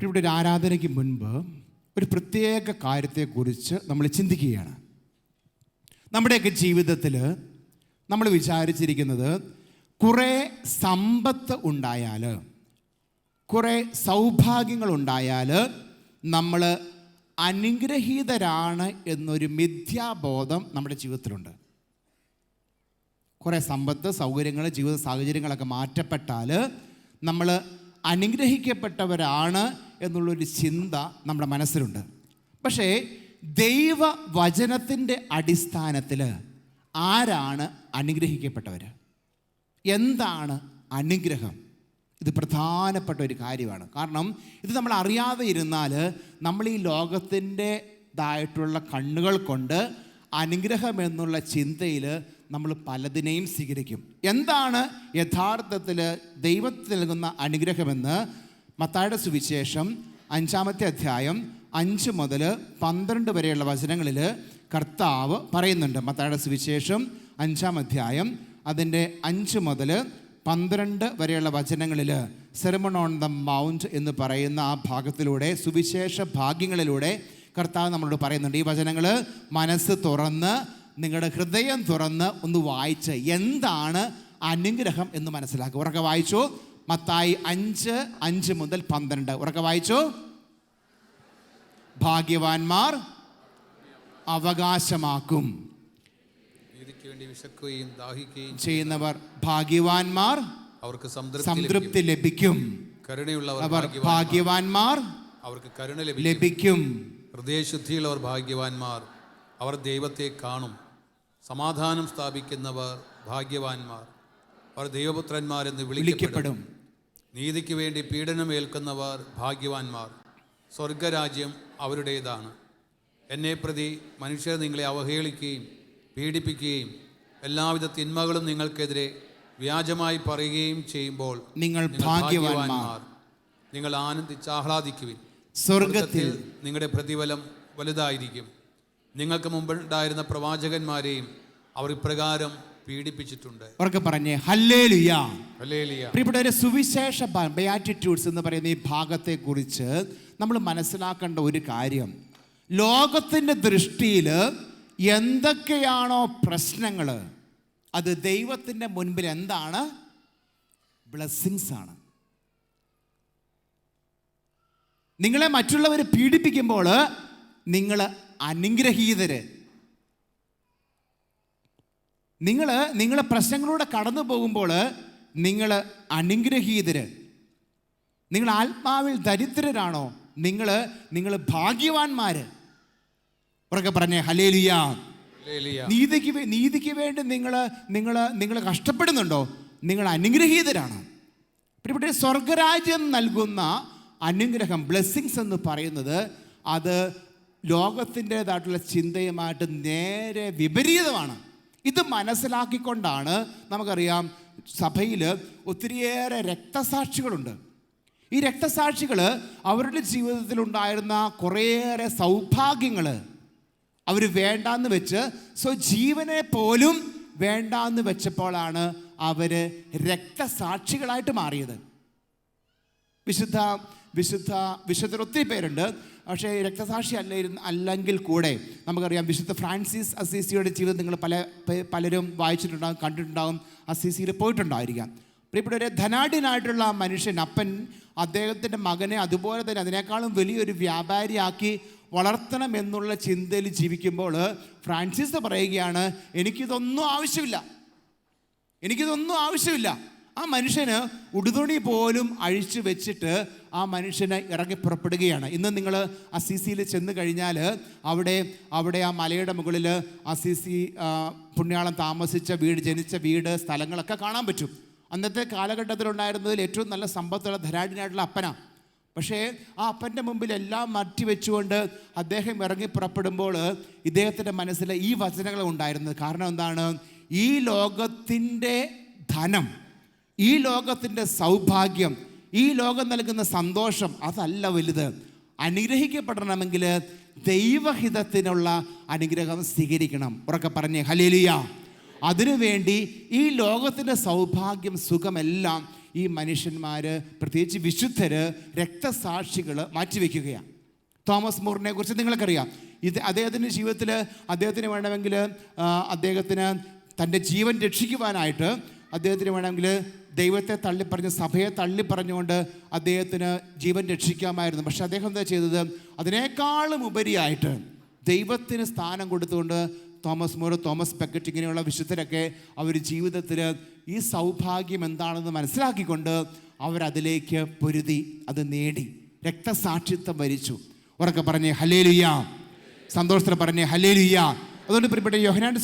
ഇവിടെ ഒരു ആരാധനയ്ക്ക് മുൻപ് ഒരു പ്രത്യേക കാര്യത്തെക്കുറിച്ച് നമ്മൾ ചിന്തിക്കുകയാണ്. നമ്മുടെയൊക്കെ ജീവിതത്തിൽ നമ്മൾ വിചാരിച്ചിരിക്കുന്നത് കുറേ സമ്പത്ത് ഉണ്ടായാൽ, കുറേ സൗഭാഗ്യങ്ങളുണ്ടായാൽ നമ്മൾ അനുഗ്രഹീതരാണ് എന്നൊരു മിഥ്യാബോധം നമ്മുടെ ജീവിതത്തിലുണ്ട്. കുറേ സമ്പത്ത്, സൗകര്യങ്ങൾ, ജീവിത സാഹചര്യങ്ങളൊക്കെ മാറ്റപ്പെട്ടാൽ നമ്മൾ അനുഗ്രഹിക്കപ്പെട്ടവരാണ് എന്നുള്ളൊരു ചിന്ത നമ്മുടെ മനസ്സിലുണ്ട്. പക്ഷേ ദൈവവചനത്തിൻ്റെ അടിസ്ഥാനത്തിൽ ആരാണ് അനുഗ്രഹിക്കപ്പെട്ടവർ? എന്താണ് അനുഗ്രഹം? ഇത് പ്രധാനപ്പെട്ട ഒരു കാര്യമാണ്. കാരണം ഇത് നമ്മൾ അറിയാതെ ഇരുന്നാൽ നമ്മൾ ഈ ലോകത്തിൻ്റെതായിട്ടുള്ള കണ്ണുകൾ കൊണ്ട് അനുഗ്രഹം എന്നുള്ള ചിന്തയിൽ നമ്മൾ പലതിനെയും സ്വീകരിക്കും. എന്താണ് യഥാർത്ഥത്തിൽ ദൈവത്തിൽ നൽകുന്ന അനുഗ്രഹമെന്ന് മത്തായിയുടെ സുവിശേഷം 5-ാമത്തെ അധ്യായം 5 മുതൽ 12 വരെയുള്ള വചനങ്ങളിൽ കർത്താവ് പറയുന്നുണ്ട്. മത്തായിയുടെ സുവിശേഷം 5-ാം അധ്യായം അതിൻ്റെ 5 മുതൽ 12 വരെയുള്ള വചനങ്ങളിൽ സെർമൺ ഓൺ ദ മൗണ്ട് എന്ന് പറയുന്ന ആ ഭാഗത്തിലൂടെ, സുവിശേഷ ഭാഗ്യങ്ങളിലൂടെ കർത്താവ് നമ്മളോട് പറയുന്നുണ്ട്. ഈ വചനങ്ങൾ മനസ്സ് തുറന്ന്, നിങ്ങളുടെ ഹൃദയം തുറന്ന് ഒന്ന് വായിച്ച് എന്താണ് അനുഗ്രഹം എന്ന് മനസ്സിലാക്കുക. ഉറക്കെ വായിച്ചു. മത്തായി 5 മുതൽ 12 ഉറക്കെ വായിച്ചു. ഭാഗ്യവാന്മാർ അവകാശമാക്കും, ചെയ്യുന്നവർ ഭാഗ്യവാന്മാർ, അവർക്ക് സംതൃപ്തി ലഭിക്കും. അവർ ഭാഗ്യവാന്മാർ, അവർക്ക് കരുണ ലഭിക്കും. ഹൃദയശുദ്ധിയുള്ളവർ ഭാഗ്യവാന്മാർ, അവർ ദൈവത്തെ കാണും. സമാധാനം സ്ഥാപിക്കുന്നവർ ഭാഗ്യവാന്മാർ, അവർ ദൈവപുത്രന്മാരെന്ന് വിളിക്കപ്പെടും. നീതിക്ക് വേണ്ടി പീഡനമേൽക്കുന്നവർ ഭാഗ്യവാന്മാർ, സ്വർഗരാജ്യം അവരുടേതാണ്. എന്നെ പ്രതി മനുഷ്യർ നിങ്ങളെ അവഹേളിക്കുകയും പീഡിപ്പിക്കുകയും എല്ലാവിധ തിന്മകളും നിങ്ങൾക്കെതിരെ വ്യാജമായി പറയുകയും ചെയ്യുമ്പോൾ നിങ്ങൾ ഭാഗ്യവാന്മാർ. നിങ്ങൾ ആനന്ദിച്ചാഹ്ലാദിക്കുവിൻ, സ്വർഗത്തിൽ നിങ്ങളുടെ പ്രതിഫലം വലുതായിരിക്കും. നിങ്ങൾക്ക് മുമ്പുണ്ടായിരുന്ന പ്രവാചകന്മാരെയും അവർ ഇപ്രകാരം പീഡിപ്പിച്ചിട്ടുണ്ട്. അവർക്ക് പറഞ്ഞേ ഹല്ലേലൂയ. ഹല്ലേലൂയ. പ്രിയപ്പെട്ടവരെ, സുവിശേഷ ബെയാറ്റിറ്റ്യൂഡ്സ് എന്ന് പറയുന്ന ഈ ഭാഗത്തെക്കുറിച്ച് നമ്മൾ മനസ്സിലാക്കേണ്ട ഒരു കാര്യം, ലോകത്തിൻ്റെ ദൃഷ്ടിയിൽ എന്തൊക്കെയാണോ പ്രശ്നങ്ങൾ, അത് ദൈവത്തിൻ്റെ മുൻപിൽ എന്താണ്? ബ്ലെസ്സിങ്സ് ആണ്. നിങ്ങളെ മറ്റുള്ളവർ പീഡിപ്പിക്കുമ്പോൾ നിങ്ങൾ അനുഗ്രഹീതര്. നിങ്ങൾ പ്രശ്നങ്ങളിലൂടെ കടന്നു പോകുമ്പോൾ നിങ്ങൾ അനുഗ്രഹീതര്. നിങ്ങൾ ആത്മാവിൽ ദരിദ്രരാണോ? നിങ്ങൾ ഭാഗ്യവാന്മാർ. ഉറക്കെ പറഞ്ഞേ ഹല്ലേലൂയ. നീതിക്ക് വേണ്ടി നിങ്ങൾ കഷ്ടപ്പെടുന്നുണ്ടോ? നിങ്ങൾ അനുഗ്രഹീതരാണ്. ഇവിടെ സ്വർഗരാജ്യം നൽകുന്ന അനുഗ്രഹം, ബ്ലെസ്സിങ്സ് എന്ന് പറയുന്നത്, അത് ലോകത്തിൻ്റെതായിട്ടുള്ള ചിന്തയുമായിട്ട് നേരെ വിപരീതമാണ്. ഇത് മനസ്സിലാക്കിക്കൊണ്ടാണ് നമുക്കറിയാം സഭയിൽ ഒത്തിരിയേറെ രക്തസാക്ഷികളുണ്ട്. ഈ രക്തസാക്ഷികൾ അവരുടെ ജീവിതത്തിലുണ്ടായിരുന്ന കുറേയേറെ സൗഭാഗ്യങ്ങൾ അവർ വേണ്ടാന്ന് വെച്ച്, ജീവനെ പോലും വേണ്ടാന്ന് വെച്ചപ്പോഴാണ് അവർ രക്തസാക്ഷികളായിട്ട് മാറിയത്. വിശുദ്ധർ ഒത്തിരി പേരുണ്ട്. പക്ഷേ രക്തസാക്ഷി അല്ലെങ്കിൽ കൂടെ നമുക്കറിയാം വിശുദ്ധ ഫ്രാൻസിസ് അസീസിയുടെ ജീവിതം നിങ്ങൾ പലരും വായിച്ചിട്ടുണ്ടാകും, കണ്ടിട്ടുണ്ടാകും, അസീസിയിൽ പോയിട്ടുണ്ടായിരിക്കാം. പ്രിയപ്പെട്ടവരെ, ധനാഢ്യനായിട്ടുള്ള മനുഷ്യൻ, അപ്പൻ അദ്ദേഹത്തിൻ്റെ മകനെ അതുപോലെ തന്നെ അതിനേക്കാളും വലിയൊരു വ്യാപാരിയാക്കി വളർത്തണം എന്നുള്ള ചിന്തയിൽ ജീവിക്കുമ്പോൾ ഫ്രാൻസിസ് പറയുകയാണ്, എനിക്കിതൊന്നും ആവശ്യമില്ല. ആ മനുഷ്യന് ഉടുതുണി പോലും അഴിച്ചു വെച്ചിട്ട് ആ മനുഷ്യന് ഇറങ്ങി പുറപ്പെടുകയാണ്. ഇന്ന് നിങ്ങൾ അസീസിയിൽ ചെന്ന് കഴിഞ്ഞാൽ അവിടെ ആ മലയുടെ മുകളിൽ അസീസി പുണ്യാളം താമസിച്ച വീട്, ജനിച്ച വീട്, സ്ഥലങ്ങളൊക്കെ കാണാൻ പറ്റും. അന്നത്തെ കാലഘട്ടത്തിലുണ്ടായിരുന്നതിൽ ഏറ്റവും നല്ല സമ്പത്തുള്ള ധനാഢ്യനായിട്ടുള്ള അപ്പനാണ്. പക്ഷേ ആ അപ്പൻ്റെ മുമ്പിൽ എല്ലാം മാറ്റിവെച്ചുകൊണ്ട് അദ്ദേഹം ഇറങ്ങി പുറപ്പെടുമ്പോൾ ഇദ്ദേഹത്തിൻ്റെ മനസ്സിൽ ഈ വചനങ്ങൾ ഉണ്ടായിരുന്നത്. കാരണം എന്താണ്? ഈ ലോകത്തിൻ്റെ ധനം, ഈ ലോകത്തിൻ്റെ സൗഭാഗ്യം, ഈ ലോകം നൽകുന്ന സന്തോഷം അതല്ല വലുത്. അനുഗ്രഹിക്കപ്പെടണമെങ്കിൽ ദൈവഹിതത്തിനുള്ള അനുഗ്രഹം സ്വീകരിക്കണം. ഉറക്കെ പറഞ്ഞേ ഹല്ലേലൂയ. അതിനുവേണ്ടി ഈ ലോകത്തിൻ്റെ സൗഭാഗ്യം, സുഖമെല്ലാം ഈ മനുഷ്യന്മാർ, പ്രത്യേകിച്ച് വിശുദ്ധർ, രക്തസാക്ഷികൾ മാറ്റിവെക്കുകയാണ്. തോമസ് മൂറിനെ കുറിച്ച് നിങ്ങൾക്കറിയാം. അദ്ദേഹത്തിൻ്റെ ജീവിതത്തിൽ അദ്ദേഹത്തിന് വേണമെങ്കിൽ അദ്ദേഹത്തിന് തൻ്റെ ജീവൻ രക്ഷിക്കുവാനായിട്ട് അദ്ദേഹത്തിന് വേണമെങ്കിൽ ദൈവത്തെ തള്ളിപ്പറഞ്ഞ്, സഭയെ തള്ളിപ്പറഞ്ഞുകൊണ്ട് അദ്ദേഹത്തിന് ജീവൻ രക്ഷിക്കാമായിരുന്നു. പക്ഷെ അദ്ദേഹം എന്താ ചെയ്തത്? അതിനേക്കാളും ഉപരിയായിട്ട് ദൈവത്തിന് സ്ഥാനം കൊടുത്തുകൊണ്ട് തോമസ് മൂർ, തോമസ് പെക്കറ്റ് ഇങ്ങനെയുള്ള വിശുദ്ധരൊക്കെ അവർ ജീവിതത്തിൽ ഈ സൗഭാഗ്യം എന്താണെന്ന് മനസ്സിലാക്കിക്കൊണ്ട് അവരതിലേക്ക് പൊരുതി അത് നേടി രക്തസാക്ഷിത്വം വരിച്ചു. ഉറക്കെ പറഞ്ഞേ ഹല്ലേലൂയ. സന്തോഷത്തോടെ പറഞ്ഞേ ഹല്ലേലൂയ. അതുകൊണ്ട് പ്രിയപ്പെട്ട യോഹന്നാന്റെ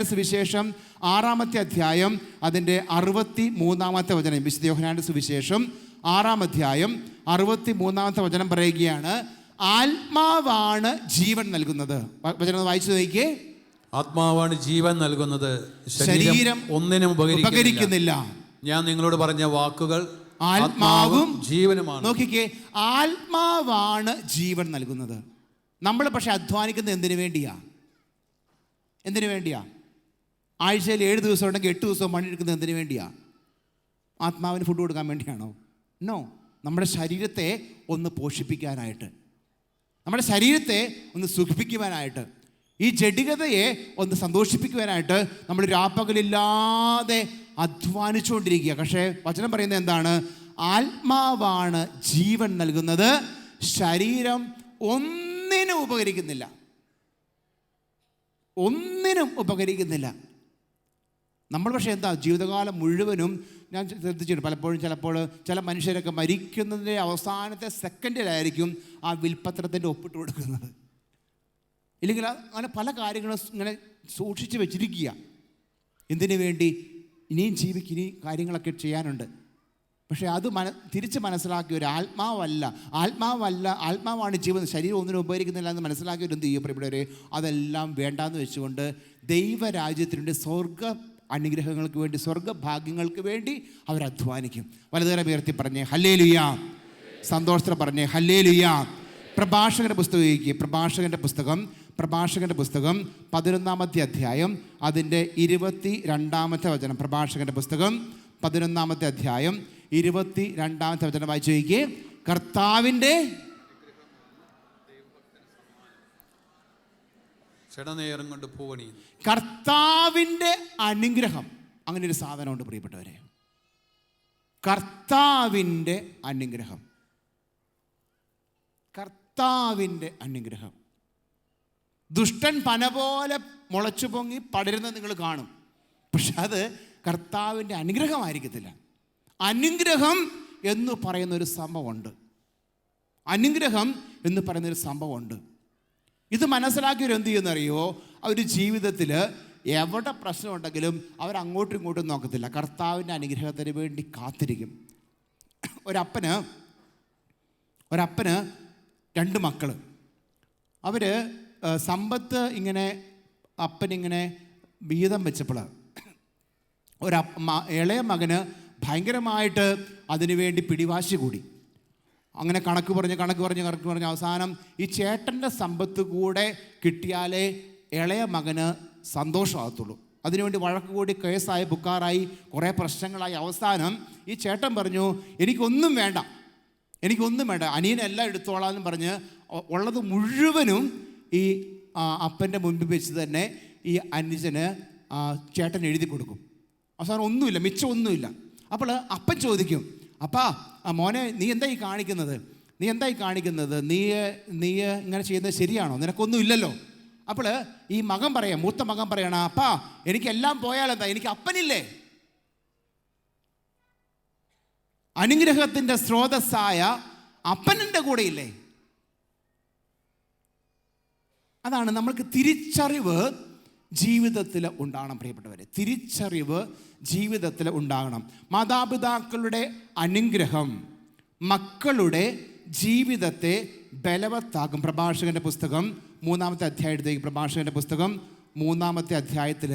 സുവിശേഷം 6-ാമത്തെ അധ്യായം അതിൻ്റെ 63-ാമത്തെ വചനം, വിശുദ്ധ യോഹന്നാന്റെ സുവിശേഷം 6-ാം അധ്യായം 63-ാമത്തെ വചനം പറയുകയാണ്, ആത്മാവാണ് ജീവൻ നൽകുന്നത്. വചനം വായിച്ചു നോക്കിയേ. ആത്മാവാണ് ജീവൻ നൽകുന്നത്, ശരീരം ഒന്നിനും ഉപകരിക്കുന്നില്ല. ഞാൻ നിങ്ങളോട് പറഞ്ഞ വാക്കുകൾ ആത്മാവും ജീവനുമാണ്. നോക്കിക്കേ, ആത്മാവാണ് ജീവൻ നൽകുന്നത്. നമ്മൾ പക്ഷെ അധ്വാനിക്കുന്നത് എന്തിനു വേണ്ടിയാ? ആഴ്ചയിൽ 7 ദിവസം ഉണ്ടെങ്കിൽ 8 ദിവസവും പണിയെടുക്കുന്നത് എന്തിനു വേണ്ടിയാ? ആത്മാവിന് ഫുഡ് കൊടുക്കാൻ വേണ്ടിയാണോ? നോ. നമ്മുടെ ശരീരത്തെ ഒന്ന് പോഷിപ്പിക്കാനായിട്ട്, നമ്മുടെ ശരീരത്തെ ഒന്ന് സുഖിപ്പിക്കുവാനായിട്ട്, ഈ ജഡികതയെ ഒന്ന് സന്തോഷിപ്പിക്കുവാനായിട്ട് നമ്മൾ രാപ്പകലില്ലാതെ അധ്വാനിച്ചുകൊണ്ടിരിക്കുക. പക്ഷേ വചനം പറയുന്നത് എന്താണ്? ആത്മാവാണ് ജീവൻ നൽകുന്നത്, ശരീരം ഒന്നിനും ഉപകരിക്കുന്നില്ല. നമ്മൾ പക്ഷേ എന്താ ജീവിതകാലം മുഴുവനും, ഞാൻ ശ്രദ്ധിച്ചിട്ടുണ്ട് പലപ്പോഴും, ചില മനുഷ്യരൊക്കെ മരിക്കുന്നതിൻ്റെ അവസാനത്തെ സെക്കൻഡിലായിരിക്കും ആ വിൽപ്പത്രത്തിൻ്റെ ഒപ്പിട്ട് കൊടുക്കുന്നത്. ഇല്ലെങ്കിൽ അങ്ങനെ പല കാര്യങ്ങളും ഇങ്ങനെ സൂക്ഷിച്ച് വെച്ചിരിക്കുക. എന്തിനു വേണ്ടി? ഇനിയും ജീവിക്കും, ഇനി കാര്യങ്ങളൊക്കെ ചെയ്യാനുണ്ട്. പക്ഷേ അത് തിരിച്ച് മനസ്സിലാക്കിയ ഒരു ആത്മാവാണ് ജീവൻ, ശരീരം ഒന്നിനും ഉപകരിക്കുന്നില്ല എന്ന് മനസ്സിലാക്കിയവർ എന്ത് ചെയ്യും പ്രിയപ്പെട്ടവരെ? അതെല്ലാം വേണ്ടാന്ന് വെച്ചുകൊണ്ട് ദൈവരാജ്യത്തിനുവേണ്ടി, സ്വർഗ അനുഗ്രഹങ്ങൾക്ക് വേണ്ടി, സ്വർഗഭാഗ്യങ്ങൾക്ക് വേണ്ടി അവർ അധ്വാനിക്കും. വലതുകരം ഉയർത്തി പറഞ്ഞേ ഹല്ലേലൂയ. സന്തോഷത്തോടെ പറഞ്ഞേ ഹല്ലേലൂയ. പ്രഭാഷകന്റെ പുസ്തകം 11-ാമത്തെ അധ്യായം അതിൻ്റെ 22-ാമത്തെ വചനം. പ്രഭാഷകന്റെ പുസ്തകം 11-ാമത്തെ അധ്യായം 22-ാമത്തെ വചനം വായിച്ചു നോക്കിയേ. കർത്താവിൻ്റെ അനുഗ്രഹം, അങ്ങനെ ഒരു സാധനമുണ്ട് പ്രിയപ്പെട്ടവരെ. കർത്താവിൻ്റെ അനുഗ്രഹം. ദുഷ്ടൻ പന പോലെ മുളച്ചു പൊങ്ങി പടരുന്നത് നിങ്ങൾ കാണും. പക്ഷെ അത് കർത്താവിൻ്റെ അനുഗ്രഹമായിരിക്കത്തില്ല. അനുഗ്രഹം എന്ന് പറയുന്നൊരു സംഭവമുണ്ട്. ഇത് മനസ്സിലാക്കിയവർ എന്ത് ചെയ്യുന്നറിയോ? അവർ ജീവിതത്തിൽ എവിടെ പ്രശ്നമുണ്ടെങ്കിലും അവർ അങ്ങോട്ടും ഇങ്ങോട്ടും നോക്കത്തില്ല, കർത്താവിൻ്റെ അനുഗ്രഹത്തിന് വേണ്ടി കാത്തിരിക്കും. ഒരപ്പന് 2 മക്കൾ. അവർ സമ്പത്ത് ഇങ്ങനെ അപ്പനിങ്ങനെ വീതം വെച്ചപ്പോൾ ഇളയ മകന് ഭയങ്കരമായിട്ട് അതിനുവേണ്ടി പിടിവാശി കൂടി. അങ്ങനെ കണക്ക് പറഞ്ഞ് അവസാനം ഈ ചേട്ടൻ്റെ സമ്പത്ത് കൂടെ കിട്ടിയാലേ ഇളയ മകന് സന്തോഷമാകത്തുള്ളൂ. അതിനുവേണ്ടി വഴക്ക് കൂടി, കേസായി, ബുക്കാറായി, കുറേ പ്രശ്നങ്ങളായി. അവസാനം ഈ ചേട്ടൻ പറഞ്ഞു, എനിക്കൊന്നും വേണ്ട, അനിയനെല്ലാം എടുത്തോളാമെന്ന് പറഞ്ഞ് ഉള്ളത് മുഴുവനും ഈ അപ്പൻ്റെ മുൻപിൽ വെച്ച് തന്നെ ഈ അനുജന് ചേട്ടൻ എഴുതി കൊടുക്കും. അവസാനം ഒന്നുമില്ല, മിച്ചം ഒന്നുമില്ല. അപ്പോൾ അപ്പൻ ചോദിക്കും, അപ്പാ മോനെ നീ എന്തായി കാണിക്കുന്നത്? നീ ഇങ്ങനെ ചെയ്യുന്നത് ശരിയാണോ? നിനക്കൊന്നും ഇല്ലല്ലോ. അപ്പോൾ ഈ മൂത്ത മകൻ പറയണ, അപ്പാ എനിക്കെല്ലാം പോയാലെന്താ, എനിക്ക് അപ്പനില്ലേ? അനുഗ്രഹത്തിൻ്റെ സ്രോതസ്സായ അപ്പനെൻ്റെ കൂടെ ഇല്ലേ? അതാണ് നമ്മൾക്ക് തിരിച്ചറിവ് ജീവിതത്തിൽ ഉണ്ടാകണം പ്രിയപ്പെട്ടവരെ. ജീവിതത്തിൽ ഉണ്ടാകണം. മാതാപിതാക്കളുടെ അനുഗ്രഹം മക്കളുടെ ജീവിതത്തെ ബലവത്താകും. പ്രഭാഷകന്റെ പുസ്തകം 3-ാമത്തെ അധ്യായത്തിലേക്ക്, പ്രഭാഷകന്റെ പുസ്തകം 3-ാമത്തെ അധ്യായത്തിൽ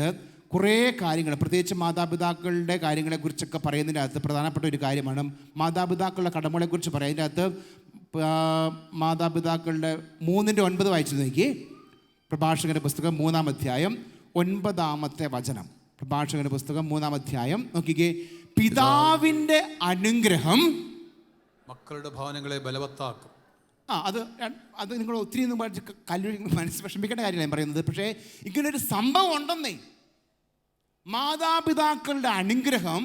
കുറേ കാര്യങ്ങൾ, പ്രത്യേകിച്ച് മാതാപിതാക്കളുടെ കാര്യങ്ങളെക്കുറിച്ചൊക്കെ പറയുന്നതിൻ്റെ അകത്ത് പ്രധാനപ്പെട്ട ഒരു കാര്യമാണ് മാതാപിതാക്കളുടെ കടമകളെക്കുറിച്ച് പറയുന്നതിൻ്റെ അകത്ത്. മാതാപിതാക്കളുടെ 3:9 വായിച്ചു നോക്കി. പ്രഭാഷകന്റെ പുസ്തകം 3-ാം അധ്യായം 9-ാമത്തെ വചനം. പ്രഭാഷകന്റെ പുസ്തകം 3-ാം അധ്യായം നോക്കിക്കേ. പിതാവിൻ്റെ അനുഗ്രഹം മക്കളുടെ ഭവനങ്ങളെ ബലവത്താക്കും. അത് നിങ്ങൾ ഒത്തിരി ഒന്നും മനസ്സ് വിഷമിക്കേണ്ട കാര്യമാണ് ഞാൻ പറയുന്നത്. പക്ഷേ ഇങ്ങനൊരു സംഭവം ഉണ്ടെന്നേ. മാതാപിതാക്കളുടെ അനുഗ്രഹം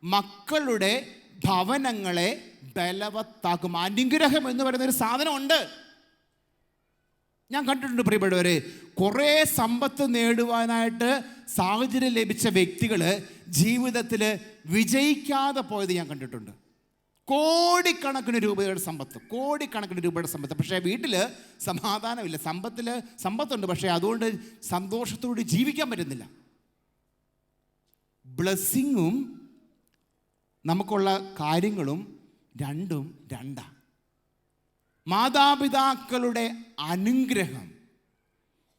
മക്കളുടെ ഭവനങ്ങളെ ബലവത്താക്കും. അനുഗ്രഹം എന്ന് പറയുന്ന ഒരു സാധനമുണ്ട്. ഞാൻ കണ്ടിട്ടുണ്ട് പ്രിയപ്പെട്ടവരെ, കുറേ സമ്പത്ത് നേടുവാനായിട്ട് സാഹചര്യം ലഭിച്ച വ്യക്തികൾ ജീവിതത്തിൽ വിജയിക്കാതെ പോയത് ഞാൻ കണ്ടിട്ടുണ്ട്. കോടിക്കണക്കിന് രൂപയുടെ സമ്പത്ത്, പക്ഷേ വീട്ടിൽ സമാധാനമില്ല. സമ്പത്തുണ്ട്, പക്ഷേ അതുകൊണ്ട് സന്തോഷത്തോടെ ജീവിക്കാൻ പറ്റുന്നില്ല. ബ്ലെസ്സിങ്ങും നമുക്കുള്ള കാര്യങ്ങളും രണ്ടും രണ്ടാണ്. മാതാപിതാക്കളുടെ അനുഗ്രഹം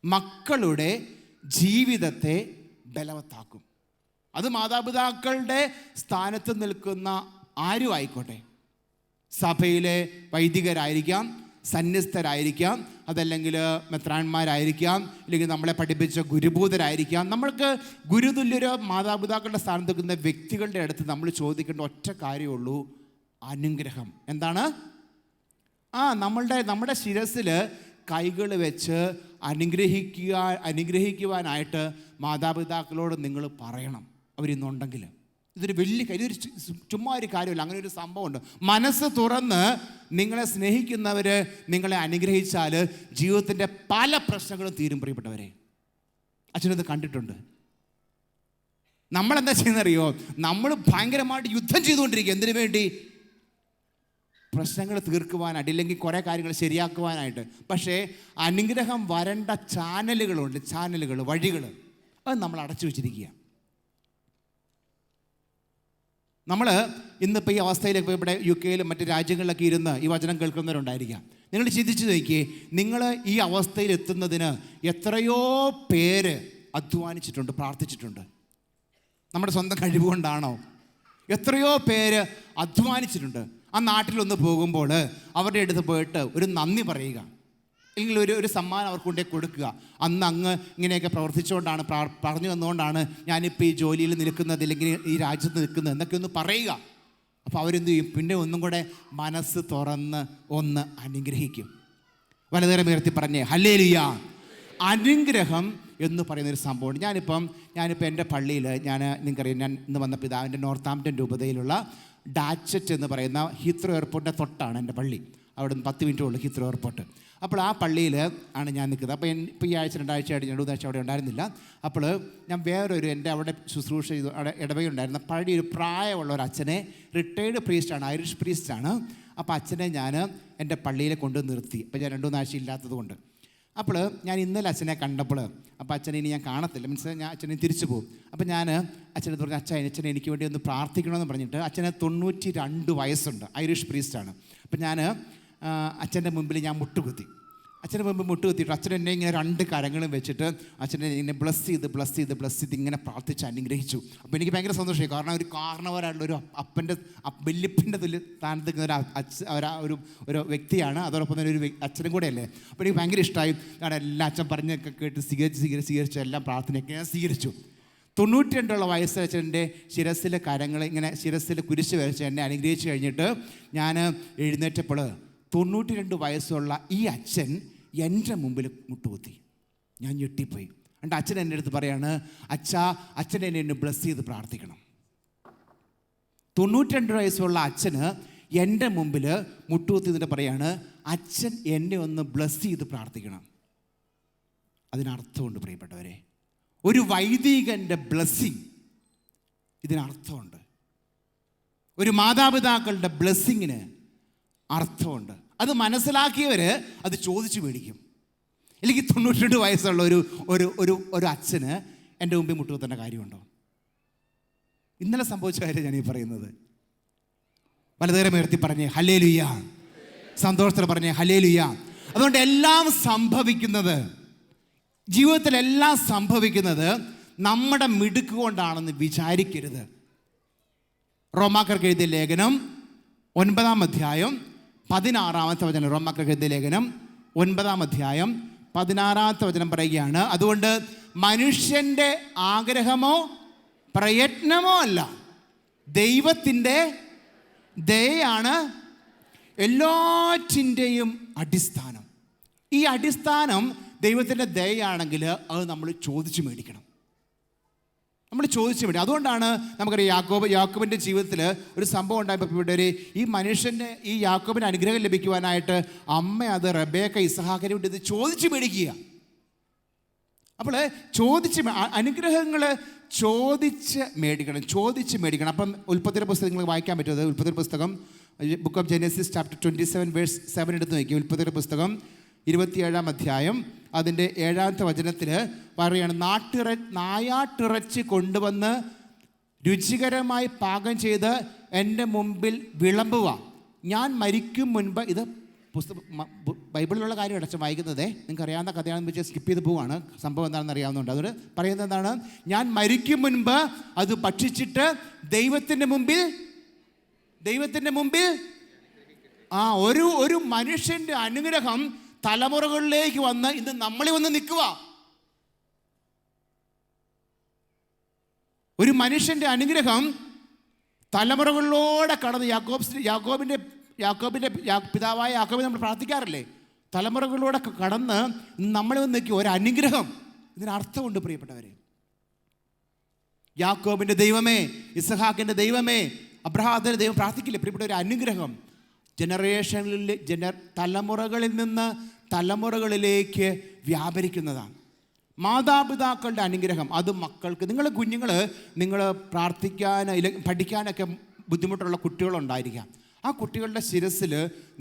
മക്കളുടെ ജീവിതത്തെ ബലവത്താക്കും. അത് മാതാപിതാക്കളുടെ സ്ഥാനത്ത് നിൽക്കുന്ന ആരും ആയിക്കോട്ടെ, സഭയിലെ വൈദികരായിരിക്കാം, സന്യസ്തരായിരിക്കാം, അതല്ലെങ്കിൽ മെത്രാന്മാരായിരിക്കാം, അല്ലെങ്കിൽ നമ്മളെ പഠിപ്പിച്ച ഗുരുഭൂതരായിരിക്കാം. നമ്മൾക്ക് ഗുരുതുല്യരോ മാതാപിതാക്കളുടെ സ്ഥാനത്ത് നിൽക്കുന്ന വ്യക്തികളുടെ അടുത്ത് നമ്മൾ ചോദിക്കേണ്ട ഒറ്റ കാര്യമുള്ളൂ, അനുഗ്രഹം. എന്താണ്? നമ്മുടെ ശിരസിൽ കൈകൾ വെച്ച് അനുഗ്രഹിക്കുവാനായിട്ട് മാതാപിതാക്കളോട് നിങ്ങൾ പറയണം. അവരിന്നുണ്ടെങ്കിൽ ഇതൊരു ഇതൊരു ചുമ്മാ ഒരു കാര്യമല്ല. അങ്ങനെ ഒരു സംഭവമുണ്ട്. മനസ്സ് തുറന്ന് നിങ്ങളെ സ്നേഹിക്കുന്നവർ നിങ്ങളെ അനുഗ്രഹിച്ചാൽ ജീവിതത്തിൻ്റെ പല പ്രശ്നങ്ങളും തീരും. പ്രിയപ്പെട്ടവരെ, അച്ഛനത് കണ്ടിട്ടുണ്ട്. നമ്മളെന്താ ചെയ്യുന്നറിയോ? നമ്മൾ ഭയങ്കരമായിട്ട് യുദ്ധം ചെയ്തുകൊണ്ടിരിക്കുക. എന്തിനു വേണ്ടി? പ്രശ്നങ്ങൾ തീർക്കുവാനായിട്ട്, ഇല്ലെങ്കിൽ കുറേ കാര്യങ്ങൾ ശരിയാക്കുവാനായിട്ട്. പക്ഷേ അനുഗ്രഹം വരേണ്ട ചാനലുകൾ, വഴികൾ, അത് നമ്മൾ അടച്ചു വെച്ചിരിക്കുക. നമ്മൾ ഇന്നിപ്പോൾ ഈ അവസ്ഥയിലേക്ക് ഇവിടെ UK-ലും മറ്റ് രാജ്യങ്ങളിലൊക്കെ ഇരുന്ന് ഈ വചനം കേൾക്കുന്നവരുണ്ടായിരിക്കാം. നിങ്ങൾ ചിന്തിച്ച് നോക്കിയേ, നിങ്ങൾ ഈ അവസ്ഥയിൽ എത്തുന്നതിന് എത്രയോ പേര് അധ്വാനിച്ചിട്ടുണ്ട്, പ്രാർത്ഥിച്ചിട്ടുണ്ട്. നമ്മുടെ സ്വന്തം കഴിവുകൊണ്ടാണോ? എത്രയോ പേര് അധ്വാനിച്ചിട്ടുണ്ട്. ആ നാട്ടിലൊന്ന് പോകുമ്പോൾ അവരുടെ അടുത്ത് പോയിട്ട് ഒരു നന്ദി പറയുക, അല്ലെങ്കിൽ ഒരു സമ്മാനം അവർക്ക് കൊണ്ടേ കൊടുക്കുക. അന്ന് അങ്ങ് ഇങ്ങനെയൊക്കെ പ്രവർത്തിച്ചുകൊണ്ടാണ്, പറഞ്ഞു തന്നുകൊണ്ടാണ് ഞാനിപ്പോൾ ഈ ജോലിയിൽ നിൽക്കുന്നത്, അല്ലെങ്കിൽ ഈ രാജ്യത്ത് നിൽക്കുന്നത് എന്നൊക്കെ ഒന്ന് പറയുക. അപ്പോൾ അവരെന്ത് ചെയ്യും? പിന്നെ ഒന്നും കൂടെ മനസ്സ് തുറന്ന് ഒന്ന് അനുഗ്രഹിക്കും. വലതുകരം ഉയർത്തി പറഞ്ഞേ ഹല്ലേലൂയ. അനുഗ്രഹം എന്ന് പറയുന്നൊരു സംഭവമുണ്ട്. ഞാനിപ്പോൾ എൻ്റെ പള്ളിയിൽ നിങ്ങൾക്കറിയാം, ഞാൻ ഇന്ന് വന്ന പിതാവിൻ്റെ നോർത്താംപ്ടൺ രൂപതയിലുള്ള ഡാച്ചറ്റ് എന്ന് പറയുന്ന ഹീത്രോ എയർപോർട്ടിൻ്റെ തൊട്ടാണ് എൻ്റെ പള്ളി. അവിടെ നിന്ന് 10 മിനിറ്റേ ഉള്ളൂ ഹീത്രോ എയർപോർട്ട്. അപ്പോൾ ആ പള്ളിയിൽ ആണ് ഞാൻ നിൽക്കുന്നത്. അപ്പോൾ ഇപ്പോൾ ഈ ആഴ്ച 2 ആഴ്ച അവിടെ ഉണ്ടായിരുന്നില്ല. അപ്പോൾ ഞാൻ വേറൊരു എൻ്റെ അവിടെ ശുശ്രൂഷ ചെയ്തു, അവിടെ ഇടവകയുണ്ടായിരുന്ന പഴയൊരു പ്രായമുള്ള ഒരു അച്ഛനെ, റിട്ടയേർഡ് പ്രീസ്റ്റാണ്, ഐറിഷ് പ്രീസ്റ്റാണ്. അപ്പോൾ അച്ഛനെ ഞാൻ എൻ്റെ പള്ളിയിൽ കൊണ്ട് നിർത്തി. അപ്പോൾ ഞാൻ 2-3 ആഴ്ച ഇല്ലാത്തത് കൊണ്ട്. അപ്പോൾ ഞാൻ ഇന്നലെ അച്ഛനെ കണ്ടപ്പോൾ, അപ്പോൾ അച്ഛനെ ഇനി ഞാൻ കാണത്തില്ല, മീൻസ് ഞാൻ അച്ഛനെ തിരിച്ചു പോകും. അപ്പോൾ ഞാൻ അച്ഛനെ പറഞ്ഞു, അച്ഛനെ എനിക്ക് വേണ്ടി ഒന്ന് പ്രാർത്ഥിക്കണമെന്ന് പറഞ്ഞിട്ട്, അച്ഛന് 92 വയസ്സുണ്ട്, ഐറിഷ് പ്രീസ്റ്റാണ്. അപ്പോൾ ഞാൻ അച്ഛൻ്റെ മുമ്പിൽ ഞാൻ മുട്ടുകുത്തി. അച്ഛൻ്റെ മുമ്പ് മുട്ടുകുത്തിയിട്ട് അച്ഛൻ എന്നെ ഇങ്ങനെ 2 കരങ്ങളും വെച്ചിട്ട് അച്ഛനെ ഇങ്ങനെ ബ്ലസ് ചെയ്ത് ഇങ്ങനെ പ്രാർത്ഥിച്ച് അനുഗ്രഹിച്ചു. അപ്പോൾ എനിക്ക് ഭയങ്കര സന്തോഷമായി. കാരണം ഒരു കാരണവരായിട്ടുള്ള ഒരു വല്യപ്പൻ്റെ സ്ഥാനത്ത് നിൽക്കുന്ന ഒരു വ്യക്തിയാണ്. അതോടൊപ്പം തന്നെ ഒരു അച്ഛനും കൂടെ അല്ലേ. അപ്പോൾ എനിക്ക് ഭയങ്കര ഇഷ്ടമായി. കാരണം എല്ലാ അച്ഛൻ പറഞ്ഞൊക്കെ കേട്ട് സ്വീകരിച്ചു എല്ലാം പ്രാർത്ഥനയൊക്കെ ഞാൻ സ്വീകരിച്ചു. 92 വയസ്സ് അച്ഛൻ്റെ ശിരസിലെ കരങ്ങൾ ഇങ്ങനെ ശിരസിൽ കുരിശ് വരച്ച് എന്നെ അനുഗ്രഹിച്ച് കഴിഞ്ഞിട്ട് ഞാൻ എഴുന്നേറ്റപ്പോൾ 92 വയസ്സുള്ള ഈ അച്ഛൻ എൻ്റെ മുമ്പിൽ മുട്ടുകുത്തി. ഞാൻ ഞെട്ടിപ്പോയി. എന്നിട്ട് അച്ഛൻ എൻ്റെ അടുത്ത് പറയാണ്, അച്ഛൻ എന്നെ ബ്ലസ് ചെയ്ത് പ്രാർത്ഥിക്കണം. 92 വയസ്സുള്ള അച്ഛന് എൻ്റെ മുമ്പിൽ മുട്ടുകുത്തി എന്നിട്ട് പറയാണ്, അച്ഛൻ എന്നെ ഒന്ന് ബ്ലസ് ചെയ്ത് പ്രാർത്ഥിക്കണം. അതിനർത്ഥമുണ്ട് പ്രിയപ്പെട്ടവരെ. ഒരു വൈദികൻ്റെ ബ്ലെസ്സിങ് ഇതിനർത്ഥമുണ്ട്. ഒരു മാതാപിതാക്കളുടെ ബ്ലെസ്സിങ്ങിന് അർത്ഥമുണ്ട്. അത് മനസ്സിലാക്കിയവർ അത് ചോദിച്ചു മേടിക്കും. എനിക്ക് 92 വയസ്സുള്ള ഒരു അച്ഛന് എൻ്റെ മുമ്പിൽ മുട്ടുകുത്തേണ്ട കാര്യമുണ്ടോ? ഇന്നലെ സംഭവിച്ച കാര്യം ഞാനീ പറയുന്നത്. വലതുകരം ഉയർത്തി പറഞ്ഞേ ഹല്ലേലൂയ. സന്തോഷത്തിൽ പറഞ്ഞേ ഹല്ലേലൂയ. അതുകൊണ്ട് എല്ലാം സംഭവിക്കുന്നത്, ജീവിതത്തിലെല്ലാം സംഭവിക്കുന്നത് നമ്മുടെ മിടുക്ക് കൊണ്ടാണെന്ന് വിചാരിക്കരുത്. റോമാക്കാർക്ക് എഴുതിയ ലേഖനം 9-ാം അധ്യായം 16-ാമത്തെ വചനം. റോമാക്കാർക്ക് എഴുതിയ ലേഖനം 9-ാം അധ്യായം 16-ാമത്തെ വചനം പറയുകയാണ്, അതുകൊണ്ട് മനുഷ്യൻ്റെ ആഗ്രഹമോ പ്രയത്നമോ അല്ല, ദൈവത്തിൻ്റെ ദയയാണ് എല്ലാറ്റിൻ്റെയും അടിസ്ഥാനം. ഈ അടിസ്ഥാനം ദൈവത്തിൻ്റെ ദയയാണെങ്കിൽ അത് നമ്മൾ ചോദിച്ചു മേടിക്കണം. നമ്മൾ ചോദിച്ചു മേടിക്കും. അതുകൊണ്ടാണ് നമുക്കറിയാം യാക്കോബിൻ്റെ ജീവിതത്തിൽ ഒരു സംഭവം ഉണ്ടായപ്പോൾ ഈ മനുഷ്യൻ്റെ ഈ യാക്കോബിന് അനുഗ്രഹം ലഭിക്കുവാനായിട്ട് അമ്മ അത് റബേക്ക ഇസഹാക്കിനെ വിട്ട് ഇത് ചോദിച്ചു മേടിക്കുക. അപ്പോൾ അനുഗ്രഹങ്ങൾ ചോദിച്ച് മേടിക്കണം. അപ്പം ഉൽപ്പത്തിയുടെ പുസ്തകം നിങ്ങൾ വായിക്കാൻ പറ്റുന്നത്, ഉൽപ്പത്തിയുടെ പുസ്തകം book of Genesis chapter 27 verse 7 എടുത്ത് നോക്കി. ഉൽപ്പത്തിയുടെ പുസ്തകം 27-ാം അധ്യായം അതിൻ്റെ 7-ാമത്തെ വചനത്തിൽ പറയുകയാണ്, നായാട്ടിറച്ചി കൊണ്ടുവന്ന് രുചികരമായി പാകം ചെയ്ത് എൻ്റെ മുമ്പിൽ വിളമ്പുക. ഞാൻ മരിക്കും മുൻപ്. ഇത് ബൈബിളിലുള്ള കാര്യം അടച്ച് വായിക്കുന്നതേ, നിങ്ങൾക്ക് അറിയാവുന്ന കഥയാണെന്ന് വെച്ചാൽ സ്കിപ്പ് ചെയ്ത് പോവാണ്. സംഭവം എന്താണെന്ന് അറിയാവുന്നുണ്ട്. അതുകൊണ്ട് പറയുന്നത് എന്താണ്, ഞാൻ മരിക്കും മുൻപ് അത് ഭക്ഷിച്ചിട്ട് ദൈവത്തിൻ്റെ മുമ്പിൽ ഒരു മനുഷ്യൻ്റെ അനുഗ്രഹം തലമുറകളിലേക്ക് വന്ന് ഇന്ന് നമ്മളിൽ വന്ന് നിൽക്കുക. ഒരു മനുഷ്യൻ്റെ അനുഗ്രഹം തലമുറകളിലൂടെ കടന്ന് യാക്കോബിൻ്റെ പിതാവായ യാക്കോബിനെ നമ്മൾ പ്രാർത്ഥിക്കാറില്ലേ, തലമുറകളിലൂടെ കടന്ന് നമ്മളിൽ വന്ന് നിൽക്കുക. ഒരു അനുഗ്രഹം, ഇതിനർത്ഥമുണ്ട് പ്രിയപ്പെട്ടവരെ. യാക്കോബിൻ്റെ ദൈവമേ, ഇസഹാക്കിൻ്റെ ദൈവമേ, അബ്രഹാമിൻ്റെ ദൈവം പ്രാർത്ഥിക്കില്ലേ പ്രിയപ്പെട്ട? ഒരു അനുഗ്രഹം തലമുറകളിൽ നിന്ന് തലമുറകളിലേക്ക് വ്യാപരിക്കുന്നതാണ്. മാതാപിതാക്കളുടെ അനുഗ്രഹം അത് മക്കൾക്ക്. നിങ്ങൾ പ്രാർത്ഥിക്കാൻ പഠിക്കാനൊക്കെ ബുദ്ധിമുട്ടുള്ള കുട്ടികളുണ്ടായിരിക്കാം. ആ കുട്ടികളുടെ ശിരസിൽ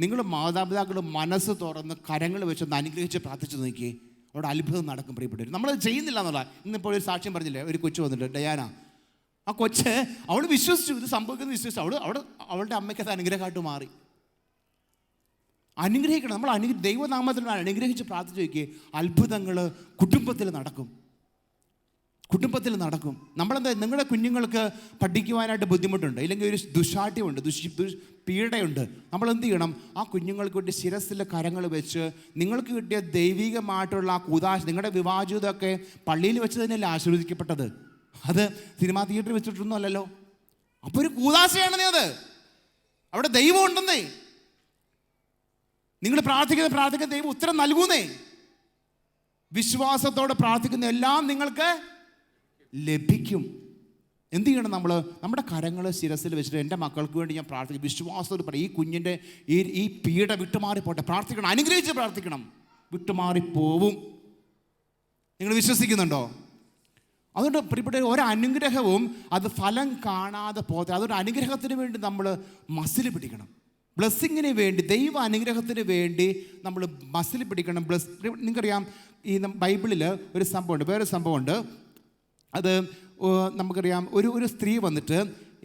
നിങ്ങൾ മാതാപിതാക്കൾ മനസ്സ് തുറന്ന് കരങ്ങൾ വെച്ചൊന്ന് അനുഗ്രഹിച്ച് പ്രാർത്ഥിച്ചു നോക്കിയേ, അവിടെ അത്ഭുതം നടക്കും പ്രിയപ്പെട്ടവർ. നമ്മളത് ചെയ്യുന്നില്ല എന്നുള്ള. ഇന്നിപ്പോൾ ഒരു സാക്ഷ്യം പറഞ്ഞില്ലേ, ഒരു കൊച്ചു വന്നിട്ട്, ഡയാന. ആ കൊച്ച് അവൾ വിശ്വസിച്ചു, ഇത് സംഭവിക്കുന്നത് വിശ്വസിച്ചു. അവളുടെ അമ്മയ്ക്ക് അത് അനുഗ്രഹമായിട്ട് മാറി. അനുഗ്രഹിക്കണം. നമ്മൾ ദൈവനാമത്തിൽ അനുഗ്രഹിച്ച് പ്രാർത്ഥിച്ചു നോക്കിയേ, അത്ഭുതങ്ങൾ കുടുംബത്തിൽ നടക്കും. നമ്മളെന്താ, നിങ്ങളുടെ കുഞ്ഞുങ്ങൾക്ക് പഠിക്കുവാനായിട്ട് ബുദ്ധിമുട്ടുണ്ട്, ഇല്ലെങ്കിൽ ഒരു ദുശാഠ്യമുണ്ട്, പീഡയുണ്ട്. നമ്മളെന്ത് ചെയ്യണം? ആ കുഞ്ഞുങ്ങൾക്ക് വേണ്ടി ശിരസിലെ കരങ്ങൾ വെച്ച് നിങ്ങൾക്ക് കിട്ടിയ ദൈവികമായിട്ടുള്ള ആ കൂദാശ, നിങ്ങളുടെ വിവാഹിതമൊക്കെ പള്ളിയിൽ വെച്ച് തന്നെയല്ലേ ആശീർവദിക്കപ്പെട്ടത്? അത് സിനിമാ തിയേറ്ററിൽ വെച്ചിട്ടൊന്നും അല്ലല്ലോ. അപ്പോൾ ഒരു കൂദാശയാണെന്നേ അത്. അവിടെ ദൈവം ഉണ്ടെന്നേ. നിങ്ങൾ പ്രാർത്ഥിക്കുന്ന ദൈവം ഉത്തരം നൽകുന്നേ. വിശ്വാസത്തോടെ പ്രാർത്ഥിക്കുന്ന എല്ലാം നിങ്ങൾക്ക് ലഭിക്കും. എന്ത് ചെയ്യണം? നമ്മുടെ കരങ്ങൾ ശിരസിൽ വെച്ചിട്ട് എൻ്റെ മക്കൾക്ക് വേണ്ടി ഞാൻ പ്രാർത്ഥിക്കും. വിശ്വാസത്തോട് പറയും, ഈ കുഞ്ഞിൻ്റെ ഈ പീഡ വിട്ടുമാറിപ്പോട്ടെ. പ്രാർത്ഥിക്കണം, അനുഗ്രഹിച്ച് പ്രാർത്ഥിക്കണം. വിട്ടുമാറിപ്പോവും. നിങ്ങൾ വിശ്വസിക്കുന്നുണ്ടോ? അതുകൊണ്ട് പ്രിയപ്പെട്ട ഒരനുഗ്രഹവും അത് ഫലം കാണാതെ പോകട്ടെ. അതൊരു അനുഗ്രഹത്തിന് വേണ്ടി നമ്മൾ മസിൽ പിടിക്കണം. ബ്ലെസ്സിങ്ങിന് വേണ്ടി, ദൈവ അനുഗ്രഹത്തിന് വേണ്ടി നമ്മൾ മസിൽ പിടിക്കണം. നിങ്ങൾക്കറിയാം, ഈ ബൈബിളിൽ ഒരു സംഭവമുണ്ട്, വേറൊരു സംഭവമുണ്ട്. അത് നമുക്കറിയാം, ഒരു സ്ത്രീ വന്നിട്ട്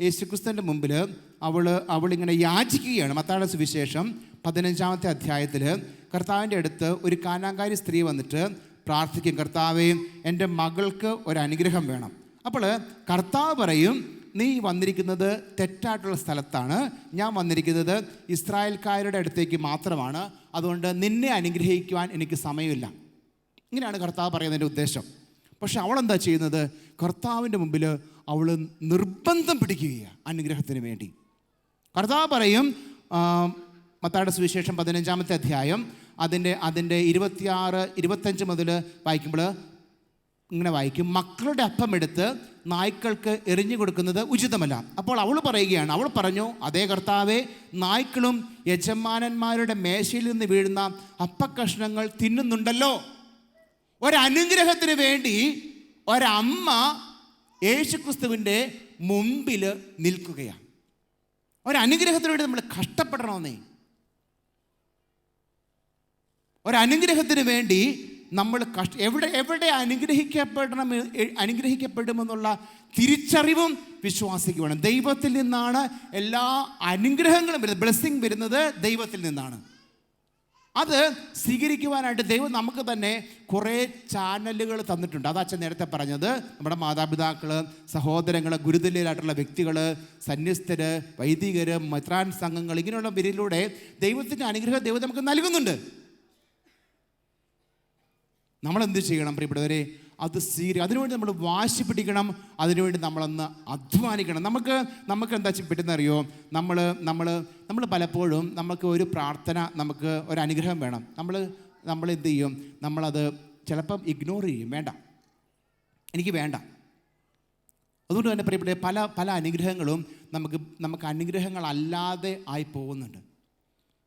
യേശുക്രിസ്തുവിൻ്റെ മുമ്പിൽ അവളിങ്ങനെ യാചിക്കുകയാണ്. മത്തായിയുടെ സുവിശേഷം 15-ാമത്തെ അധ്യായത്തിൽ കർത്താവിൻ്റെ അടുത്ത് ഒരു കാനാൻകാരി സ്ത്രീ വന്നിട്ട് പ്രാർത്ഥിക്കും, കർത്താവേ, എൻ്റെ മകൾക്ക് ഒരു അനുഗ്രഹം വേണം. അപ്പോൾ കർത്താവ് പറയും, നീ വന്നിരിക്കുന്നത് തെറ്റായിട്ടുള്ള സ്ഥലത്താണ്. ഞാൻ വന്നിരിക്കുന്നത് ഇസ്രായേൽക്കാരുടെ അടുത്തേക്ക് മാത്രമാണ്. അതുകൊണ്ട് നിന്നെ അനുഗ്രഹിക്കുവാൻ എനിക്ക് സമയമില്ല. ഇങ്ങനെയാണ് കർത്താവ് പറയുന്നതിൻ്റെ ഉദ്ദേശം. പക്ഷെ അവളെന്താ ചെയ്യുന്നത്? കർത്താവിൻ്റെ മുമ്പിൽ അവൾ നിർബന്ധം പിടിക്കുകയാണ് അനുഗ്രഹത്തിന് വേണ്ടി. കർത്താവ് പറയും, മത്തായിയുടെ സുവിശേഷം 15-ാമത്തെ അധ്യായം അതിൻ്റെ 26-25 മുതൽ വായിക്കുമ്പോൾ ഇങ്ങനെ വായിക്കും, മക്കളുടെ അപ്പം എടുത്ത് നായ്ക്കൾക്ക് എറിഞ്ഞു കൊടുക്കുന്നത് ഉചിതമല്ല. അപ്പോൾ അവൾ പറഞ്ഞു, അതേ കർത്താവേ, നായ്ക്കളും യജമാനന്മാരുടെ മേശയിൽ നിന്ന് വീഴുന്ന അപ്പക്കഷ്ണങ്ങൾ തിന്നുന്നുണ്ടല്ലോ. ഒരനുഗ്രഹത്തിന് വേണ്ടി ഒരമ്മ യേശുക്രിസ്തുവിൻ്റെ മുമ്പിൽ നിൽക്കുകയാണ്. ഒരനുഗ്രഹത്തിന് വേണ്ടി നമ്മൾ കഷ്ടപ്പെടണമെന്നേ. ഒരനുഗ്രഹത്തിന് വേണ്ടി നമ്മൾ എവിടെ അനുഗ്രഹിക്കപ്പെടുമെന്നുള്ള തിരിച്ചറിവും വിശ്വാസിക്ക് വേണം. ദൈവത്തിൽ നിന്നാണ് എല്ലാ അനുഗ്രഹങ്ങളും വരുന്നത്. ബ്ലെസ്സിങ് വരുന്നത് ദൈവത്തിൽ നിന്നാണ്. അത് സ്വീകരിക്കുവാനായിട്ട് ദൈവം നമുക്ക് തന്നെ കുറേ ചാനലുകൾ തന്നിട്ടുണ്ട്. അത് അച്ഛൻ നേരത്തെ പറഞ്ഞത്, നമ്മുടെ മാതാപിതാക്കൾ, സഹോദരങ്ങൾ, ഗുരുതുല്യരായിട്ടുള്ള വ്യക്തികൾ, സന്യസ്തർ, വൈദികർ, മെത്രാൻ സംഘങ്ങൾ, ഇങ്ങനെയുള്ള പേരിലൂടെ ദൈവത്തിൻ്റെ അനുഗ്രഹം ദൈവം നമുക്ക് നൽകുന്നുണ്ട്. നമ്മളെന്ത് ചെയ്യണം പ്രിയപ്പെട്ടവരെ? അത് അതിനുവേണ്ടി നമ്മൾ വാശി പിടിക്കണം, അതിനുവേണ്ടി നമ്മളൊന്ന് അധ്വാനിക്കണം. നമുക്ക് എന്താ പറ്റുന്നറിയോ, നമ്മൾ പലപ്പോഴും നമുക്ക് ഒരു പ്രാർത്ഥന, നമുക്ക് ഒരു അനുഗ്രഹം വേണം. നമ്മൾ എന്ത് ചെയ്യും, നമ്മളത് ചിലപ്പം ഇഗ്നോർ ചെയ്യും, വേണ്ട, എനിക്ക് വേണ്ട. അതുകൊണ്ട് തന്നെ പ്രിയപ്പെട്ട പല അനുഗ്രഹങ്ങളും നമുക്ക് അനുഗ്രഹങ്ങളല്ലാതെ ആയി പോകുന്നുണ്ട്.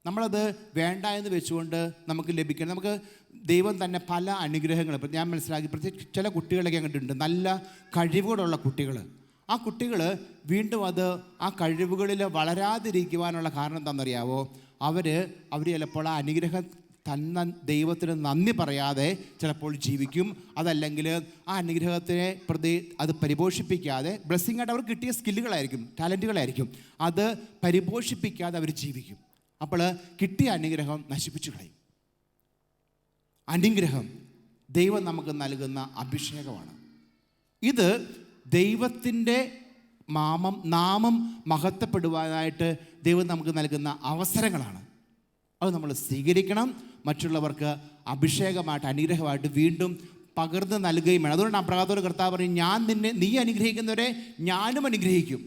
നമ്മളത് വേണ്ട എന്ന് വെച്ചുകൊണ്ട് നമുക്ക് ലഭിക്കണം. നമുക്ക് ദൈവം തന്നെ പല അനുഗ്രഹങ്ങൾ, ഞാൻ മനസ്സിലാക്കി, പ്രത്യേകിച്ച് ചില കുട്ടികളൊക്കെ കണ്ടിട്ടുണ്ട്, നല്ല കഴിവുകളുള്ള കുട്ടികൾ. ആ കുട്ടികൾ വീണ്ടും ആ കഴിവുകളിൽ വളരാതിരിക്കുവാനുള്ള കാരണം എന്താണെന്നറിയാവോ? അവർ ചിലപ്പോൾ ആ അനുഗ്രഹം തന്നെ ദൈവത്തിന് നന്ദി പറയാതെ ചിലപ്പോൾ ജീവിക്കും. അതല്ലെങ്കിൽ ആ അനുഗ്രഹത്തിനെ പ്രതി അത് പരിപോഷിപ്പിക്കാതെ, ബ്ലെസ്സിങ് ആയിട്ട് അവർക്ക് കിട്ടിയ സ്കില്ലുകളായിരിക്കും, ടാലൻറ്റുകളായിരിക്കും, അത് പരിപോഷിപ്പിക്കാതെ അവർ ജീവിക്കും. അപ്പോൾ കിട്ടിയ അനുഗ്രഹം നശിപ്പിച്ചു കളയും. അനുഗ്രഹം ദൈവം നമുക്ക് നൽകുന്ന അഭിഷേകമാണ്. ഇത് ദൈവത്തിൻ്റെ നാമം മഹത്വപ്പെടുവാനായിട്ട് ദൈവം നമുക്ക് നൽകുന്ന അവസരങ്ങളാണ്. അത് നമ്മൾ സ്വീകരിക്കണം. മറ്റുള്ളവർക്ക് അഭിഷേകമായിട്ട്, അനുഗ്രഹമായിട്ട് വീണ്ടും പകർന്ന് നൽകുകയും വേണം. അതുകൊണ്ട് അപ്രകാരം കർത്താവ് പറയും, നീ അനുഗ്രഹിക്കുന്നവരെ ഞാനും അനുഗ്രഹിക്കും.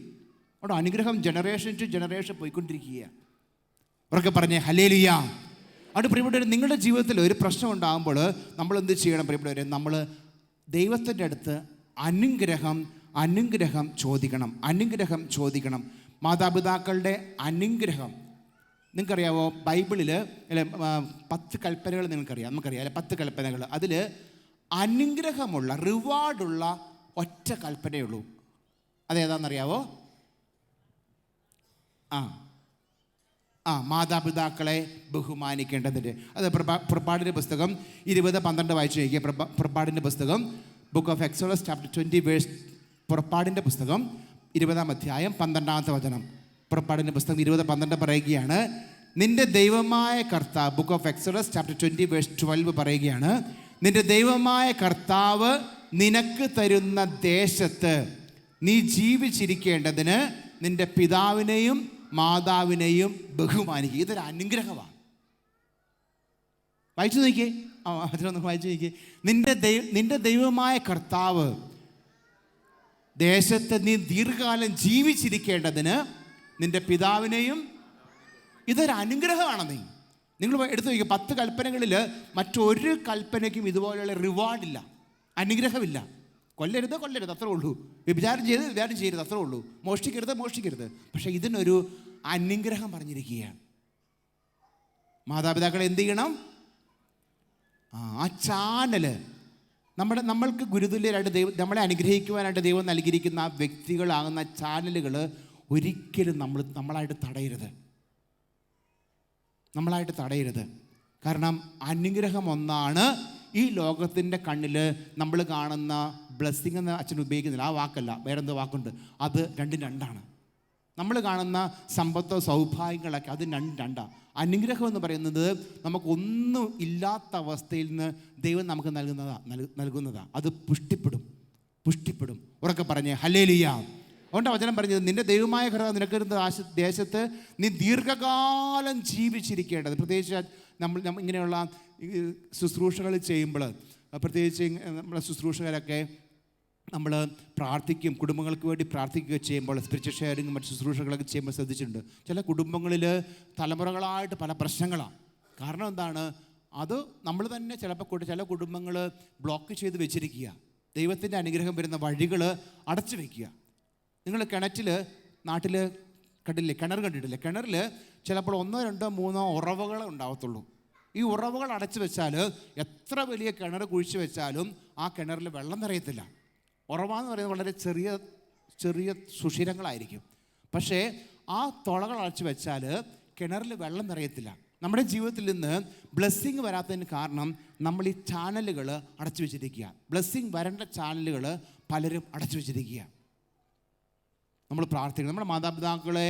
അവിടെ അനുഗ്രഹം ജനറേഷൻ ടു ജനറേഷൻ പോയിക്കൊണ്ടിരിക്കുകയാണ്. അവരൊക്കെ പറഞ്ഞേ ഹല്ലേലൂയ. അവിടെ പ്രിയപ്പെട്ടവർ, നിങ്ങളുടെ ജീവിതത്തിൽ ഒരു പ്രശ്നം ഉണ്ടാകുമ്പോൾ നമ്മൾ എന്ത് ചെയ്യണം പ്രിയപ്പെട്ടവർ? നമ്മൾ ദൈവത്തിൻ്റെ അടുത്ത് അനുഗ്രഹം ചോദിക്കണം. മാതാപിതാക്കളുടെ അനുഗ്രഹം നിങ്ങൾക്കറിയാവോ? ബൈബിളിൽ 10 കൽപ്പനകൾ നമുക്കറിയാം 10 കൽപ്പനകൾ. അതിൽ അനുഗ്രഹമുള്ള, റിവാർഡുള്ള ഒറ്റ കൽപ്പനയുള്ളൂ. അതേതാണെന്നറിയാവോ? മാതാപിതാക്കളെ ബഹുമാനിക്കേണ്ടതിൻ്റെ. അത് പുറപ്പാടിൻ്റെ പുസ്തകം 20:12 വായിച്ചു നോക്കിയ. പുറപ്പാടിൻ്റെ പുസ്തകം, ബുക്ക് ഓഫ് എക്സോഡസ് ചാപ്റ്റർ 20 പുറപ്പാടിൻ്റെ പുസ്തകം 20-ാം അധ്യായം 12-ാമത്തെ വചനം. പുറപ്പാടിൻ്റെ പുസ്തകം 20:12 പറയുകയാണ്, നിന്റെ ദൈവമായ കർത്താവ്, ബുക്ക് ഓഫ് എക്സോഡസ് ചാപ്റ്റർ 20:12 പറയുകയാണ്, നിന്റെ ദൈവമായ കർത്താവ് നിനക്ക് തരുന്ന ദേശത്ത് നീ ജീവിച്ചിരിക്കേണ്ടതിന് നിന്റെ പിതാവിനെയും മാതാവിനെയും ബഹുമാനിക്കുക. ഇതൊരു അനുഗ്രഹമാണ്. വായിച്ചു നോക്കിയേ, വായിച്ചു നോക്കിയേ. നിന്റെ ദൈവമായ കർത്താവ് ദേശത്ത് നീ ദീർഘകാലം ജീവിച്ചിരിക്കേണ്ടതിന് നിന്റെ പിതാവിനെയും, ഇതൊരു അനുഗ്രഹമാണ്. നിങ്ങൾ എടുത്തു നോക്കിയ 10 കൽപ്പനകളിൽ മറ്റൊരു കൽപ്പനയ്ക്കും ഇതുപോലെയുള്ള റിവാർഡില്ല, അനുഗ്രഹമില്ല. കൊല്ലരുത് അത്രേ ഉള്ളൂ. വ്യഭിചാരം ചെയ്യരുത് അത്രേ ഉള്ളൂ. മോഷ്ടിക്കരുത്. പക്ഷെ ഇതിനൊരു അനുഗ്രഹം പറഞ്ഞിരിക്കുകയാണ്. മാതാപിതാക്കളെ എന്ത് ചെയ്യണം? ആ ചാനല് നമ്മൾക്ക് ഗുരുതുല്യരായിട്ട് നമ്മളെ അനുഗ്രഹിക്കുവാനായിട്ട് ദൈവം നൽകിയിരിക്കുന്ന ആ വ്യക്തികളാകുന്ന ചാനലുകൾ ഒരിക്കലും നമ്മളായിട്ട് തടയരുത്. കാരണം അനുഗ്രഹം ഒന്നാണ്. ഈ ലോകത്തിൻ്റെ കണ്ണിൽ നമ്മൾ കാണുന്ന ബ്ലെസ്സിങ് എന്ന അച്ഛൻ ഉപയോഗിക്കുന്നില്ല, ആ വാക്കല്ല, വേറെന്തോ വാക്കുണ്ട്. അത് രണ്ടാണ്. നമ്മൾ കാണുന്ന സമ്പത്തോ സൗഭാഗ്യങ്ങളൊക്കെ അത് രണ്ടാണ്. അനുഗ്രഹം എന്ന് പറയുന്നത് നമുക്കൊന്നും ഇല്ലാത്ത അവസ്ഥയിൽ നിന്ന് ദൈവം നമുക്ക് നൽകുന്നതാണ്. അത് പുഷ്ടിപ്പെടും. ഉറക്കെ പറഞ്ഞേ ഹല്ലേലൂയ. അതുകൊണ്ട് വചനം പറഞ്ഞത്, നിന്റെ ദൈവമായ കർത്താവ് നിനക്ക് ദേശത്ത് നീ ദീർഘകാലം ജീവിച്ചിരിക്കേണ്ടത്. പ്രത്യേകിച്ച് നമ്മൾ ഇങ്ങനെയുള്ള ശുശ്രൂഷകൾ ചെയ്യുമ്പോൾ, പ്രത്യേകിച്ച് നമ്മളെ ശുശ്രൂഷകരൊക്കെ നമ്മൾ പ്രാർത്ഥിക്കും, കുടുംബങ്ങൾക്ക് വേണ്ടി പ്രാർത്ഥിക്കുക ചെയ്യുമ്പോൾ, സ്പിരിച്വൽ ഷെയറിങ്ങും മറ്റ് ശുശ്രൂഷകളൊക്കെ ചെയ്യുമ്പോൾ ശ്രദ്ധിച്ചിട്ടുണ്ട്, ചില കുടുംബങ്ങളിൽ തലമുറകളായിട്ട് പല പ്രശ്നങ്ങളാണ്. കാരണം എന്താണ്? അത് നമ്മൾ തന്നെ ചിലപ്പോൾ ചില കുടുംബങ്ങൾ ബ്ലോക്ക് ചെയ്ത് വെച്ചിരിക്കുക, ദൈവത്തിൻ്റെ അനുഗ്രഹം വരുന്ന വഴികൾ അടച്ചു വയ്ക്കുക. നിങ്ങൾ നാട്ടിൽ കിണർ കണ്ടിട്ടില്ലേ? കിണറിൽ ചിലപ്പോൾ 1, 2, 3 ഉറവകൾ ഉണ്ടാവത്തുള്ളൂ. ഈ ഉറവകൾ അടച്ചു വെച്ചാൽ എത്ര വലിയ കിണർ കുഴിച്ചു വെച്ചാലും ആ കിണറിൽ വെള്ളം നിറയത്തില്ല. ഉറവെന്ന് പറയുന്നത് വളരെ ചെറിയ സുഷിരങ്ങളായിരിക്കും. പക്ഷേ ആ തുളകൾ അടച്ചു വെച്ചാൽ കിണറിൽ വെള്ളം നിറയത്തില്ല. നമ്മുടെ ജീവിതത്തിൽ നിന്ന് ബ്ലെസ്സിങ് വരാത്തതിന് കാരണം നമ്മൾ ഈ ചാനലുകൾ അടച്ചു വെച്ചിരിക്കുക. ബ്ലെസ്സിങ് വരേണ്ട ചാനലുകൾ പലരും അടച്ചു വെച്ചിരിക്കുക. നമ്മൾ പ്രാർത്ഥിക്കണം. നമ്മുടെ മാതാപിതാക്കളുടെ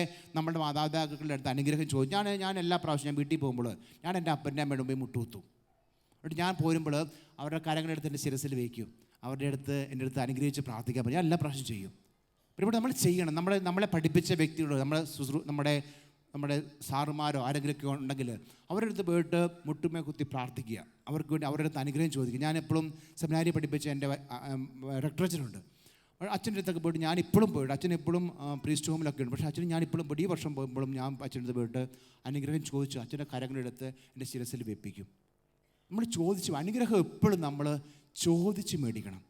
അടുത്ത് അനുഗ്രഹം ചോദിച്ചു. ഞാൻ എല്ലാ പ്രാവശ്യം ഞാൻ വീട്ടിൽ പോകുമ്പോൾ ഞാൻ എൻ്റെ അപ്പൻ്റെ അമ്മയുടെ മുമ്പിൽ മുട്ടുകുത്തും. എന്നിട്ട് ഞാൻ പോരുമ്പോൾ അവരുടെ കരങ്ങളെടുത്ത് എൻ്റെ ശിരസിൽ വയ്ക്കും. എൻ്റെ അടുത്ത് അനുഗ്രഹിച്ച് പ്രാർത്ഥിക്കാൻ പറ്റും. ഞാൻ എല്ലാ പ്രാവശ്യം ചെയ്യും. ഇവിടെ നമ്മൾ ചെയ്യണം. നമ്മളെ പഠിപ്പിച്ച വ്യക്തികളോട്, നമ്മുടെ നമ്മുടെ സാറുമാരോ ആരെങ്കിലുമൊക്കെ ഉണ്ടെങ്കിൽ അവരുടെ അടുത്ത് പോയിട്ട് മുട്ടുമേ കുത്തി പ്രാർത്ഥിക്കുക, അവർക്ക് വേണ്ടി അവരുടെ അടുത്ത് അനുഗ്രഹം ചോദിക്കുക. ഞാനെപ്പോഴും സെമിനാരി പഠിപ്പിച്ച എൻ്റെ റെക്ടറേച്ചനുണ്ട്, അച്ഛൻ്റെ അടുത്തൊക്കെ പോയിട്ട് ഞാനിപ്പോഴും പോയിട്ട്, അച്ഛൻ എപ്പോഴും പ്രീസ്റ്റ് ഹോമിലൊക്കെ ഉണ്ട്, പക്ഷേ അച്ഛൻ ഞാനിപ്പോഴും പോയിട്ട് ഈ വർഷം പോകുമ്പോഴും ഞാൻ അച്ഛൻ്റെ അടുത്ത് പോയിട്ട് അനുഗ്രഹം ചോദിച്ചു അച്ഛൻ്റെ കരങ്ങളെടുത്ത് എൻ്റെ ശിരസിൽ വെപ്പിക്കും. നമ്മൾ ചോദിച്ചു, അനുഗ്രഹം എപ്പോഴും നമ്മൾ ചോദിച്ച് മേടിക്കണം.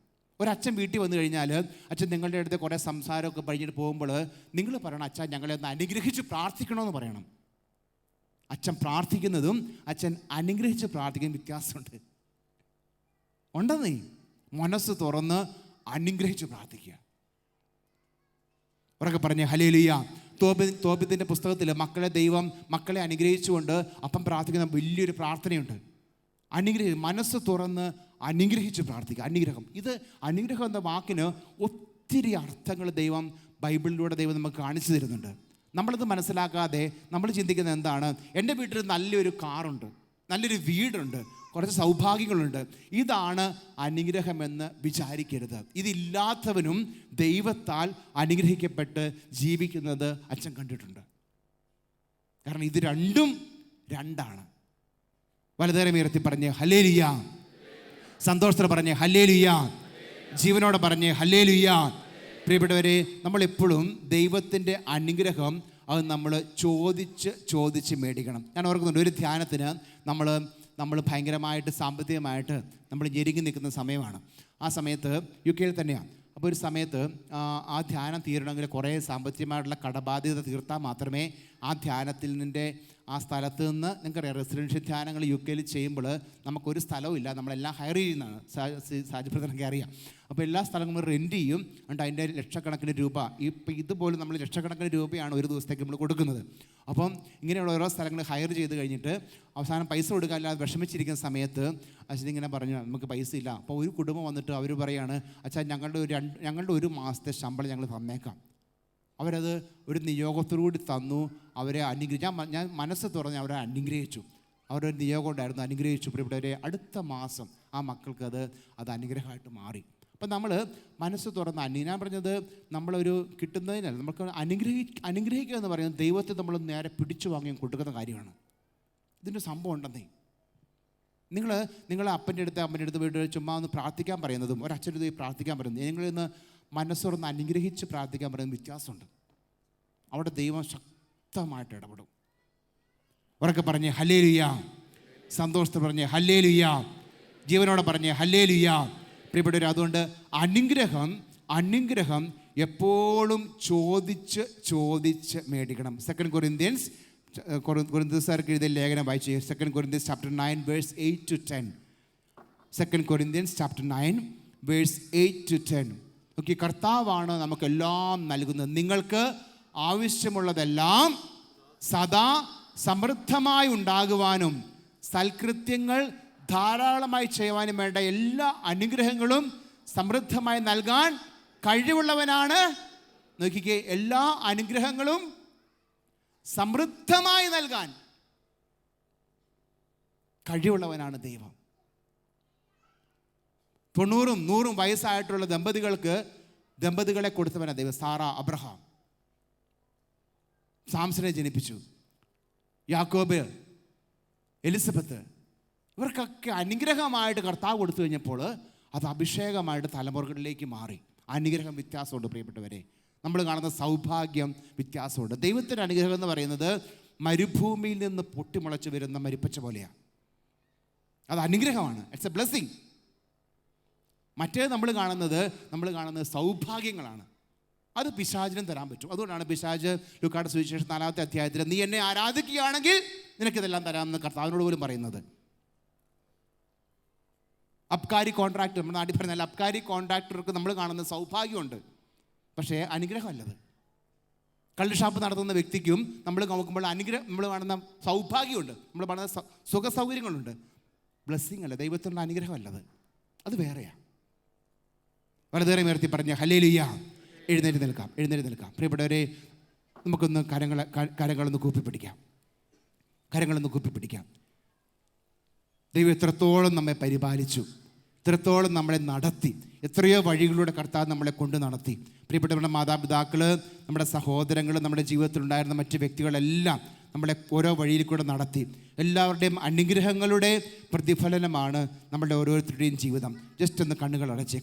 ഒരച്ഛൻ വീട്ടിൽ വന്നു കഴിഞ്ഞാൽ അച്ഛൻ നിങ്ങളുടെ അടുത്ത് കുറേ സംസാരമൊക്കെ കഴിഞ്ഞിട്ട് പോകുമ്പോൾ നിങ്ങൾ പറയണം, അച്ഛൻ ഞങ്ങളെ ഒന്ന് അനുഗ്രഹിച്ച് പ്രാർത്ഥിക്കണമെന്ന് പറയണം. അച്ഛൻ പ്രാർത്ഥിക്കുന്നതും അച്ഛൻ അനുഗ്രഹിച്ച് പ്രാർത്ഥിക്കുന്നതും വ്യത്യാസമുണ്ട്. ഉണ്ടെന്നേ, മനസ്സ് തുറന്ന് അനുഗ്രഹിച്ച് പ്രാർത്ഥിക്കുക. ഉറക്കെ പറഞ്ഞ് ഹല്ലേലൂയ. തോബിത്തിൻ്റെ പുസ്തകത്തിൽ മക്കളെ അനുഗ്രഹിച്ചുകൊണ്ട് അപ്പം പ്രാർത്ഥിക്കുന്ന വലിയൊരു പ്രാർത്ഥനയുണ്ട്. മനസ്സ് തുറന്ന് അനുഗ്രഹിച്ച് പ്രാർത്ഥിക്കുക. അനുഗ്രഹം എന്ന വാക്കിന് ഒത്തിരി അർത്ഥങ്ങൾ ബൈബിളിലൂടെ ദൈവം നമുക്ക് കാണിച്ചു തരുന്നുണ്ട്. നമ്മളത് മനസ്സിലാക്കാതെ നമ്മൾ ചിന്തിക്കുന്നത് എന്താണ്, എൻ്റെ വീട്ടിൽ നല്ലൊരു കാറുണ്ട്, നല്ലൊരു വീടുണ്ട്, കുറച്ച് സൗഭാഗ്യങ്ങളുണ്ട്, ഇതാണ് അനുഗ്രഹമെന്ന് വിചാരിക്കരുത്. ഇതില്ലാത്തവനും ദൈവത്താൽ അനുഗ്രഹിക്കപ്പെട്ട് ജീവിക്കുന്നത് അച്ഛൻ കണ്ടിട്ടുണ്ട്. കാരണം ഇത് രണ്ടാണ്. വലതുകരം ഉയർത്തി പറഞ്ഞ് ഹല്ലേലൂയ. സന്തോഷത്തോടെ പറഞ്ഞ് ഹല്ലേലൂയ. ജീവനോടെ പറഞ്ഞ് ഹല്ലേലൂയ. പ്രിയപ്പെട്ടവരെ, നമ്മളെപ്പോഴും ദൈവത്തിൻ്റെ അനുഗ്രഹം അത് നമ്മൾ ചോദിച്ച് മേടിക്കണം. ഞാൻ ഓർക്കുന്നുണ്ട്, ഒരു ധ്യാനത്തിന് നമ്മൾ ഭയങ്കരമായിട്ട് സാമ്പത്തികമായിട്ട് നമ്മൾ ഞെരുങ്ങി നിൽക്കുന്ന സമയമാണ്. ആ സമയത്ത് UK തന്നെയാണ്. അപ്പോൾ ഒരു സമയത്ത് ആ ധ്യാനം തീരണമെങ്കിൽ കുറേ സാമ്പത്തികമായിട്ടുള്ള കടബാധ്യത തീർത്താൽ മാത്രമേ ആ ധ്യാനത്തിൻ്റെ ആ സ്ഥലത്ത് നിന്ന്, നിങ്ങൾക്കറിയാം റെസിഡൻഷ്യൽ ധ്യാനങ്ങൾ UK ചെയ്യുമ്പോൾ നമുക്കൊരു സ്ഥലവും ഇല്ല, നമ്മളെല്ലാം ഹയർ ചെയ്യുന്നതാണ്. സാജിപ്രദനൊക്കെ അറിയാം. അപ്പോൾ എല്ലാ സ്ഥലങ്ങളും റെൻറ്റ് ചെയ്യും. എന്നിട്ട് അതിൻ്റെ ലക്ഷക്കണക്കിന് രൂപ, ഇപ്പം ഇതുപോലും നമ്മൾ ലക്ഷക്കണക്കിന് രൂപയാണ് ഒരു ദിവസത്തേക്ക് നമ്മൾ കൊടുക്കുന്നത്. അപ്പം ഇങ്ങനെയുള്ള ഓരോ സ്ഥലങ്ങൾ ഹയർ ചെയ്ത് കഴിഞ്ഞിട്ട് അവസാനം പൈസ കൊടുക്കാനില്ലാതെ വിഷമിച്ചിരിക്കുന്ന സമയത്ത് അച്ഛൻ ഇങ്ങനെ പറഞ്ഞു, നമുക്ക് പൈസ ഇല്ല. അപ്പോൾ ഒരു കുടുംബം വന്നിട്ട് അവർ പറയാണ്, അച്ഛാ ഞങ്ങളുടെ ഒരു മാസത്തെ ശമ്പളം ഞങ്ങൾ തന്നേക്കാം. അവരത് ഒരു നിയോഗത്തോടുകൂടി തന്നു. അവരെ ഞാൻ മനസ്സ് തുറന്ന് അവരെ അനുഗ്രഹിച്ചു. അവരൊരു നിയോഗം ഉണ്ടായിരുന്നു, അനുഗ്രഹിച്ചു. പ്രിയപ്പെട്ടവരെ, അടുത്ത മാസം ആ മക്കൾക്ക് അത് അനുഗ്രഹമായിട്ട് മാറി. അപ്പം നമ്മൾ മനസ്സ് തുറന്ന് ഞാൻ പറഞ്ഞത് നമ്മളൊരു കിട്ടുന്നതിനല്ല, നമുക്ക് അനുഗ്രഹിക്കുക എന്ന് പറയുന്നത് ദൈവത്തെ നമ്മൾ നേരെ പിടിച്ചു വാങ്ങി കൊടുക്കുന്ന കാര്യമാണ്. ഇതിൻ്റെ സംഭവം ഉണ്ടെന്നേ. നിങ്ങൾ അപ്പൻ്റെ അടുത്ത് വീട്ടിൽ ചുമ്മാ ഒന്ന് പ്രാർത്ഥിക്കാൻ പറയുന്നതും ഒരച്ഛൻ്റെ അടുത്ത് പ്രാർത്ഥിക്കാൻ പറയുന്നതും നിങ്ങളിന്ന് മനസ്സുറന്ന് അനുഗ്രഹിച്ച് പ്രാർത്ഥിക്കാൻ പറയുന്ന വ്യത്യാസമുണ്ട്. അവിടെ ദൈവം ശക്തമായിട്ട് ഇടപെടും. ഉറക്കെ പറഞ്ഞ് ഹല്ലേലൂയ. സന്തോഷത്തോടെ പറഞ്ഞ് ഹല്ലേലൂയ. ജീവനോടെ പറഞ്ഞ് ഹല്ലേലൂയ. പ്രിയപ്പെട്ടവർ, അതുകൊണ്ട് അനുഗ്രഹം എപ്പോഴും ചോദിച്ച് മേടിക്കണം. 2 കൊരിന്ത്യൻസുകാർക്ക് എഴുതിയ ലേഖനം വായിച്ച് 2 Corinthians chapter 9 verse 8 to 10. 2 Corinthians chapter 9 verse 8 to 10. Okay, കർത്താവാണ് നമുക്കെല്ലാം നൽകുന്നത്. നിങ്ങൾക്ക് ആവശ്യമുള്ളതെല്ലാം സദാ സമൃദ്ധമായി ഉണ്ടാകുവാനും സൽകൃത്യങ്ങൾ ധാരാളമായി ചെയ്യുവാനും വേണ്ട എല്ലാ അനുഗ്രഹങ്ങളും സമൃദ്ധമായി നൽകാൻ കഴിവുള്ളവനാണ്. നോക്കിക്കേ, എല്ലാ അനുഗ്രഹങ്ങളും സമൃദ്ധമായി നൽകാൻ കഴിവുള്ളവനാണ് ദൈവം. 90 100 വയസ്സായിട്ടുള്ള ദമ്പതികളെ കൊടുത്തവനാണ് ദൈവം. സാറ, അബ്രഹാം, സാംസനെ ജനിപ്പിച്ചു. യാക്കോബ്, എലിസബത്ത്, ഇവർക്കൊക്കെ അനുഗ്രഹമായിട്ട് കർത്താവ് കൊടുത്തു കഴിഞ്ഞപ്പോൾ അത് അഭിഷേകമായിട്ട് തലമുറകളിലേക്ക് മാറി. അനുഗ്രഹം വ്യത്യാസമുണ്ട് പ്രിയപ്പെട്ടവരെ. നമ്മൾ കാണുന്ന സൗഭാഗ്യം വ്യത്യാസമുണ്ട്. ദൈവത്തിൻ്റെ അനുഗ്രഹം എന്ന് പറയുന്നത് മരുഭൂമിയിൽ നിന്ന് പൊട്ടിമുളച്ച് വരുന്ന മരിപ്പച്ച പോലെയാണ്. അത് അനുഗ്രഹമാണ്. It's A blessing. മറ്റേ നമ്മൾ കാണുന്നത് സൗഭാഗ്യങ്ങളാണ്. അത് പിശാചിനും തരാൻ പറ്റും. അതുകൊണ്ടാണ് പിശാച് ലൂക്കായുടെ സുവിശേഷം 4-ാമത്തെ അധ്യായത്തിൽ നീ എന്നെ ആരാധിക്കുകയാണെങ്കിൽ നിനക്കിതെല്ലാം തരാമെന്ന് കർത്താവിനോട് പോലും പറയുന്നത്. അബ്കാരി കോൺട്രാക്ടർ, നമ്മുടെ നാട്ടിൽ പറഞ്ഞാൽ അബ്കാരി കോൺട്രാക്ടർക്ക് നമ്മൾ കാണുന്ന സൗഭാഗ്യമുണ്ട്, പക്ഷേ അനുഗ്രഹമല്ലത്. കള്ള് ഷാപ്പ് നടത്തുന്ന വ്യക്തിക്കും നമ്മൾ നോക്കുമ്പോൾ നമ്മൾ കാണുന്ന സൗഭാഗ്യമുണ്ട്, നമ്മൾ കാണുന്ന സുഖ സൗകര്യങ്ങളുണ്ട്. ബ്ലെസ്സിങ് അല്ല, ദൈവത്തിൻ്റെ അനുഗ്രഹമല്ലത്, അത് വേറെയാണ്. വലതുകരം ഉയർത്തി പറഞ്ഞ ഹല്ലേലൂയ. എഴുന്നേറ്റ് നിൽക്കാം. പ്രിയപ്പെട്ടവരെ, നമുക്കൊന്ന് കരങ്ങളൊന്ന് കൂപ്പിപ്പിടിക്കാം. ദൈവം എത്രത്തോളം നമ്മെ പരിപാലിച്ചു, എത്രത്തോളം നമ്മളെ നടത്തി, എത്രയോ വഴികളിലൂടെ കർത്താവ് നമ്മളെ കൊണ്ടു നടത്തി. പ്രിയപ്പെട്ടവരുടെ മാതാപിതാക്കൾ, നമ്മുടെ സഹോദരങ്ങൾ, നമ്മുടെ ജീവിതത്തിലുണ്ടായിരുന്ന മറ്റ് വ്യക്തികളെല്ലാം നമ്മളെ ഓരോ വഴിയിൽ കൂടെ നടത്തി. എല്ലാവരുടെയും അനുഗ്രഹങ്ങളുടെ പ്രതിഫലനമാണ് നമ്മളുടെ ഓരോരുത്തരുടെയും ജീവിതം. ജസ്റ്റ് ഒന്ന് കണ്ണുകളടച്ച്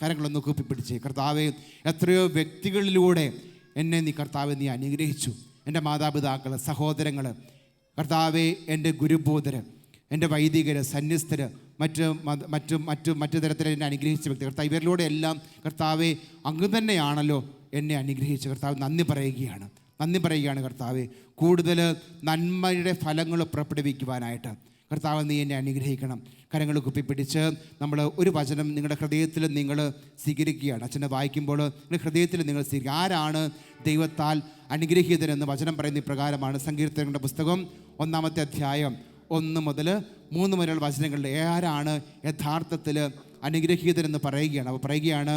കരങ്ങളൊന്ന് കൂപ്പിപ്പിടിച്ച്, കർത്താവേ, എത്രയോ വ്യക്തികളിലൂടെ എന്നെ നീ കർത്താവെ നീ അനുഗ്രഹിച്ചു. എൻ്റെ മാതാപിതാക്കൾ, സഹോദരങ്ങൾ, കർത്താവെ, എൻ്റെ ഗുരുബോധർ, എൻ്റെ വൈദികർ, സന്യസ്തർ, മറ്റു തരത്തിൽ എന്നെ അനുഗ്രഹിച്ച വ്യക്തി കർത്താവ്, ഇവരിലൂടെ എല്ലാം കർത്താവെ അങ്ങ് തന്നെയാണല്ലോ എന്നെ അനുഗ്രഹിച്ച കർത്താവ്. നന്ദി പറയുകയാണ് കർത്താവെ. കൂടുതൽ നന്മയുടെ ഫലങ്ങൾ പുറപ്പെടുവിക്കുവാനായിട്ട് കർത്താവ് നീ എന്നെ അനുഗ്രഹിക്കണം. കരങ്ങൾ കുപ്പിപ്പിടിച്ച് നമ്മൾ ഒരു വചനം നിങ്ങളുടെ ഹൃദയത്തിൽ നിങ്ങൾ സ്വീകരിക്കുകയാണ്. അച്ഛനെ വായിക്കുമ്പോൾ നിങ്ങളുടെ ഹൃദയത്തിൽ നിങ്ങൾ സ്വീകരിക്കുക. ആരാണ് ദൈവത്താൽ അനുഗ്രഹീതരെന്ന് വചനം പറയുന്ന ഇപ്രകാരമാണ്. സങ്കീർത്തനങ്ങളുടെ പുസ്തകം 1-ാമത്തെ അധ്യായം 1 മുതൽ 3 വരെയുള്ള വചനങ്ങളിൽ ആരാണ് യഥാർത്ഥത്തിൽ അനുഗ്രഹീതരെന്ന് പറയുകയാണ്. അപ്പോൾ പറയുകയാണ്,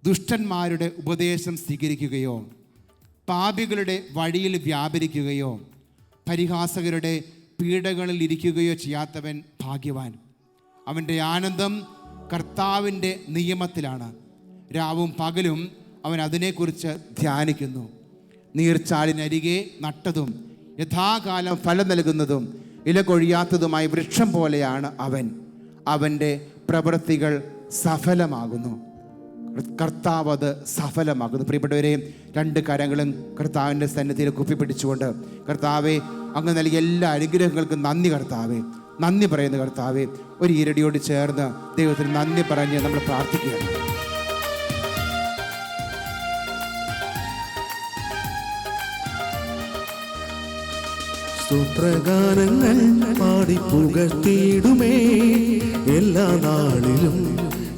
ദുഷ്ടന്മാരുടെ ഉപദേശം സ്വീകരിക്കുകയോ പാപികളുടെ വഴിയിൽ വ്യാപരിക്കുകയോ പരിഹാസകരുടെ പീഡകളിൽ ഇരിക്കുകയോ ചെയ്യാത്തവൻ ഭാഗ്യവാൻ. അവൻ്റെ ആനന്ദം കർത്താവിൻ്റെ നിയമത്തിലാണ്. രാവും പകലും അവൻ അതിനെക്കുറിച്ച് ധ്യാനിക്കുന്നു. നീർച്ചാലിനരികെ നട്ടതും യഥാകാലം ഫലം നൽകുന്നതും ഇല കൊഴിയാത്തതുമായ വൃക്ഷം പോലെയാണ് അവൻ. അവൻ്റെ പ്രവൃത്തികൾ സഫലമാകുന്നു. കർത്താവ് അത് സഫലമാകുന്നു. പ്രിയപ്പെട്ടവരെ, 2 കരങ്ങളും കർത്താവിൻ്റെ സന്നിധിയിൽ കുപ്പിപ്പിടിച്ചുകൊണ്ട്, കർത്താവെ, അങ്ങ് നൽകിയ എല്ലാ അനുഗ്രഹങ്ങൾക്കും നന്ദി കർത്താവെ, നന്ദി പറയുന്ന കർത്താവെ. ഒരു ഈരടിയോട് ചേർന്ന് ദൈവത്തിന് നന്ദി പറഞ്ഞ് നമ്മൾ പ്രാർത്ഥിക്കുകയാണ്. സ്തോത്രഗാനങ്ങൾ പാടി പുകഴ്ത്തിയിടുമേ എല്ലാ നാളിലും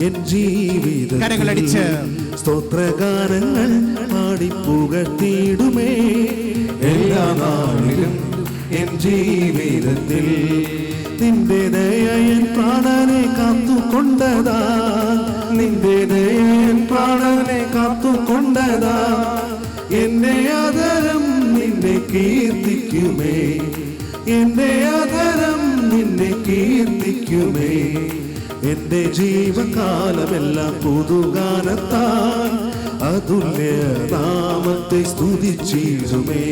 എൻ ജീവിതം. കരങ്ങളടിച്ച് സ്തോത്രഗാനങ്ങൾ പാടി പുകഴ്ത്തിയിടുമേ എല്ലാ നാളിലും എൻ ജീവിതത്തിൽ. നിന്റെ ദയയൻ പ്രാണനെ കാത്തുകൊണ്ടതാ, നിന്റെ ദയയൻ പ്രാണനെ കാത്തുകൊണ്ടതാ. എന്റെ ആദരം നിന്നെ കീർത്തിക്കുമേ, എന്റെ ആദരം നിന്നെ കീർത്തിക്കുമേ. എന്റെ ജീവകാലമെല്ലാം പുതുഗാനത്താൽ അതുല്യ നാമത്തെ സ്തുതിച്ചിടുമേ.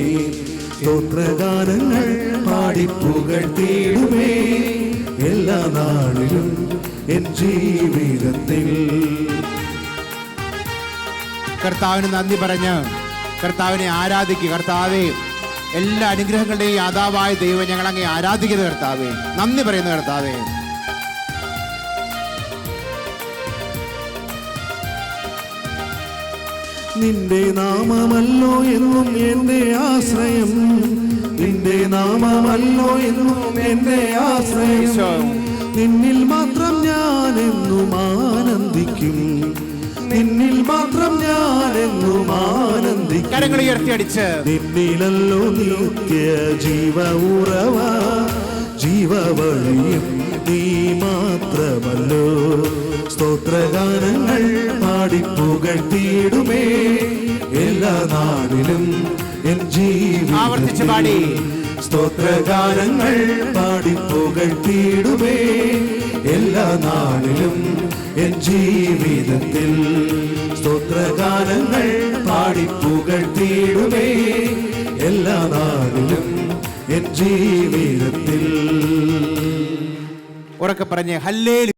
സ്തോത്രഗാനങ്ങൾ പാടി പുകഴ്ത്തിയിടുമേ എല്ലാ നാളിലും എൻ ജീവിതത്തിൽ. കർത്താവിന് നന്ദി പറഞ്ഞ് കർത്താവിനെ ആരാധിക്കുക. കർത്താവെ, എല്ലാ അനുഗ്രഹങ്ങളുടെയും യാതാവായ ദൈവം, ഞങ്ങൾ അങ്ങേ ആരാധിക്കുന്നത് കർത്താവെ, നന്ദി പറയുന്ന കർത്താവെ. നിന്റെ നാമമല്ലോ എന്നും എന്റെ ആശ്രയം, നിന്റെ നാമമല്ലോ എന്നും എന്റെ ആശ്രയം. നിന്നിൽ മാത്രം ഞാൻ എന്നും ആനന്ദിക്കും, നിന്നിൽ മാത്രം ഞാൻ എന്നും ആനന്ദിക്കും. കരങ്ങൾ ഉയർത്തിയടിച്ച്, നിന്നിലല്ലോ നിത്യ ജീവ ഉറവ, ജീവവഴിയും നീ മാത്രമല്ലോ. സ്തോത്രഗാനങ്ങൾ പാടി പുകഴ്ത്തിയിടുമേ എല്ലാ നാളിലും എൻ ജീവിതം. ആവർത്തിച്ച് പാടി. സ്തോത്രഗാനങ്ങൾ പാടി പുകഴ്ത്തിയിടുമേ എല്ലാ നാളിലും എൻ ജീവിതത്തിൽ. സ്തോത്രഗാനങ്ങൾ പാടി പുകഴ്ത്തിയിടുമേ എല്ലാ നാളിലും എൻ ജീവിതത്തിൽ. ഉറക്കെ പറഞ്ഞ് ഹല്ലേലൂയ.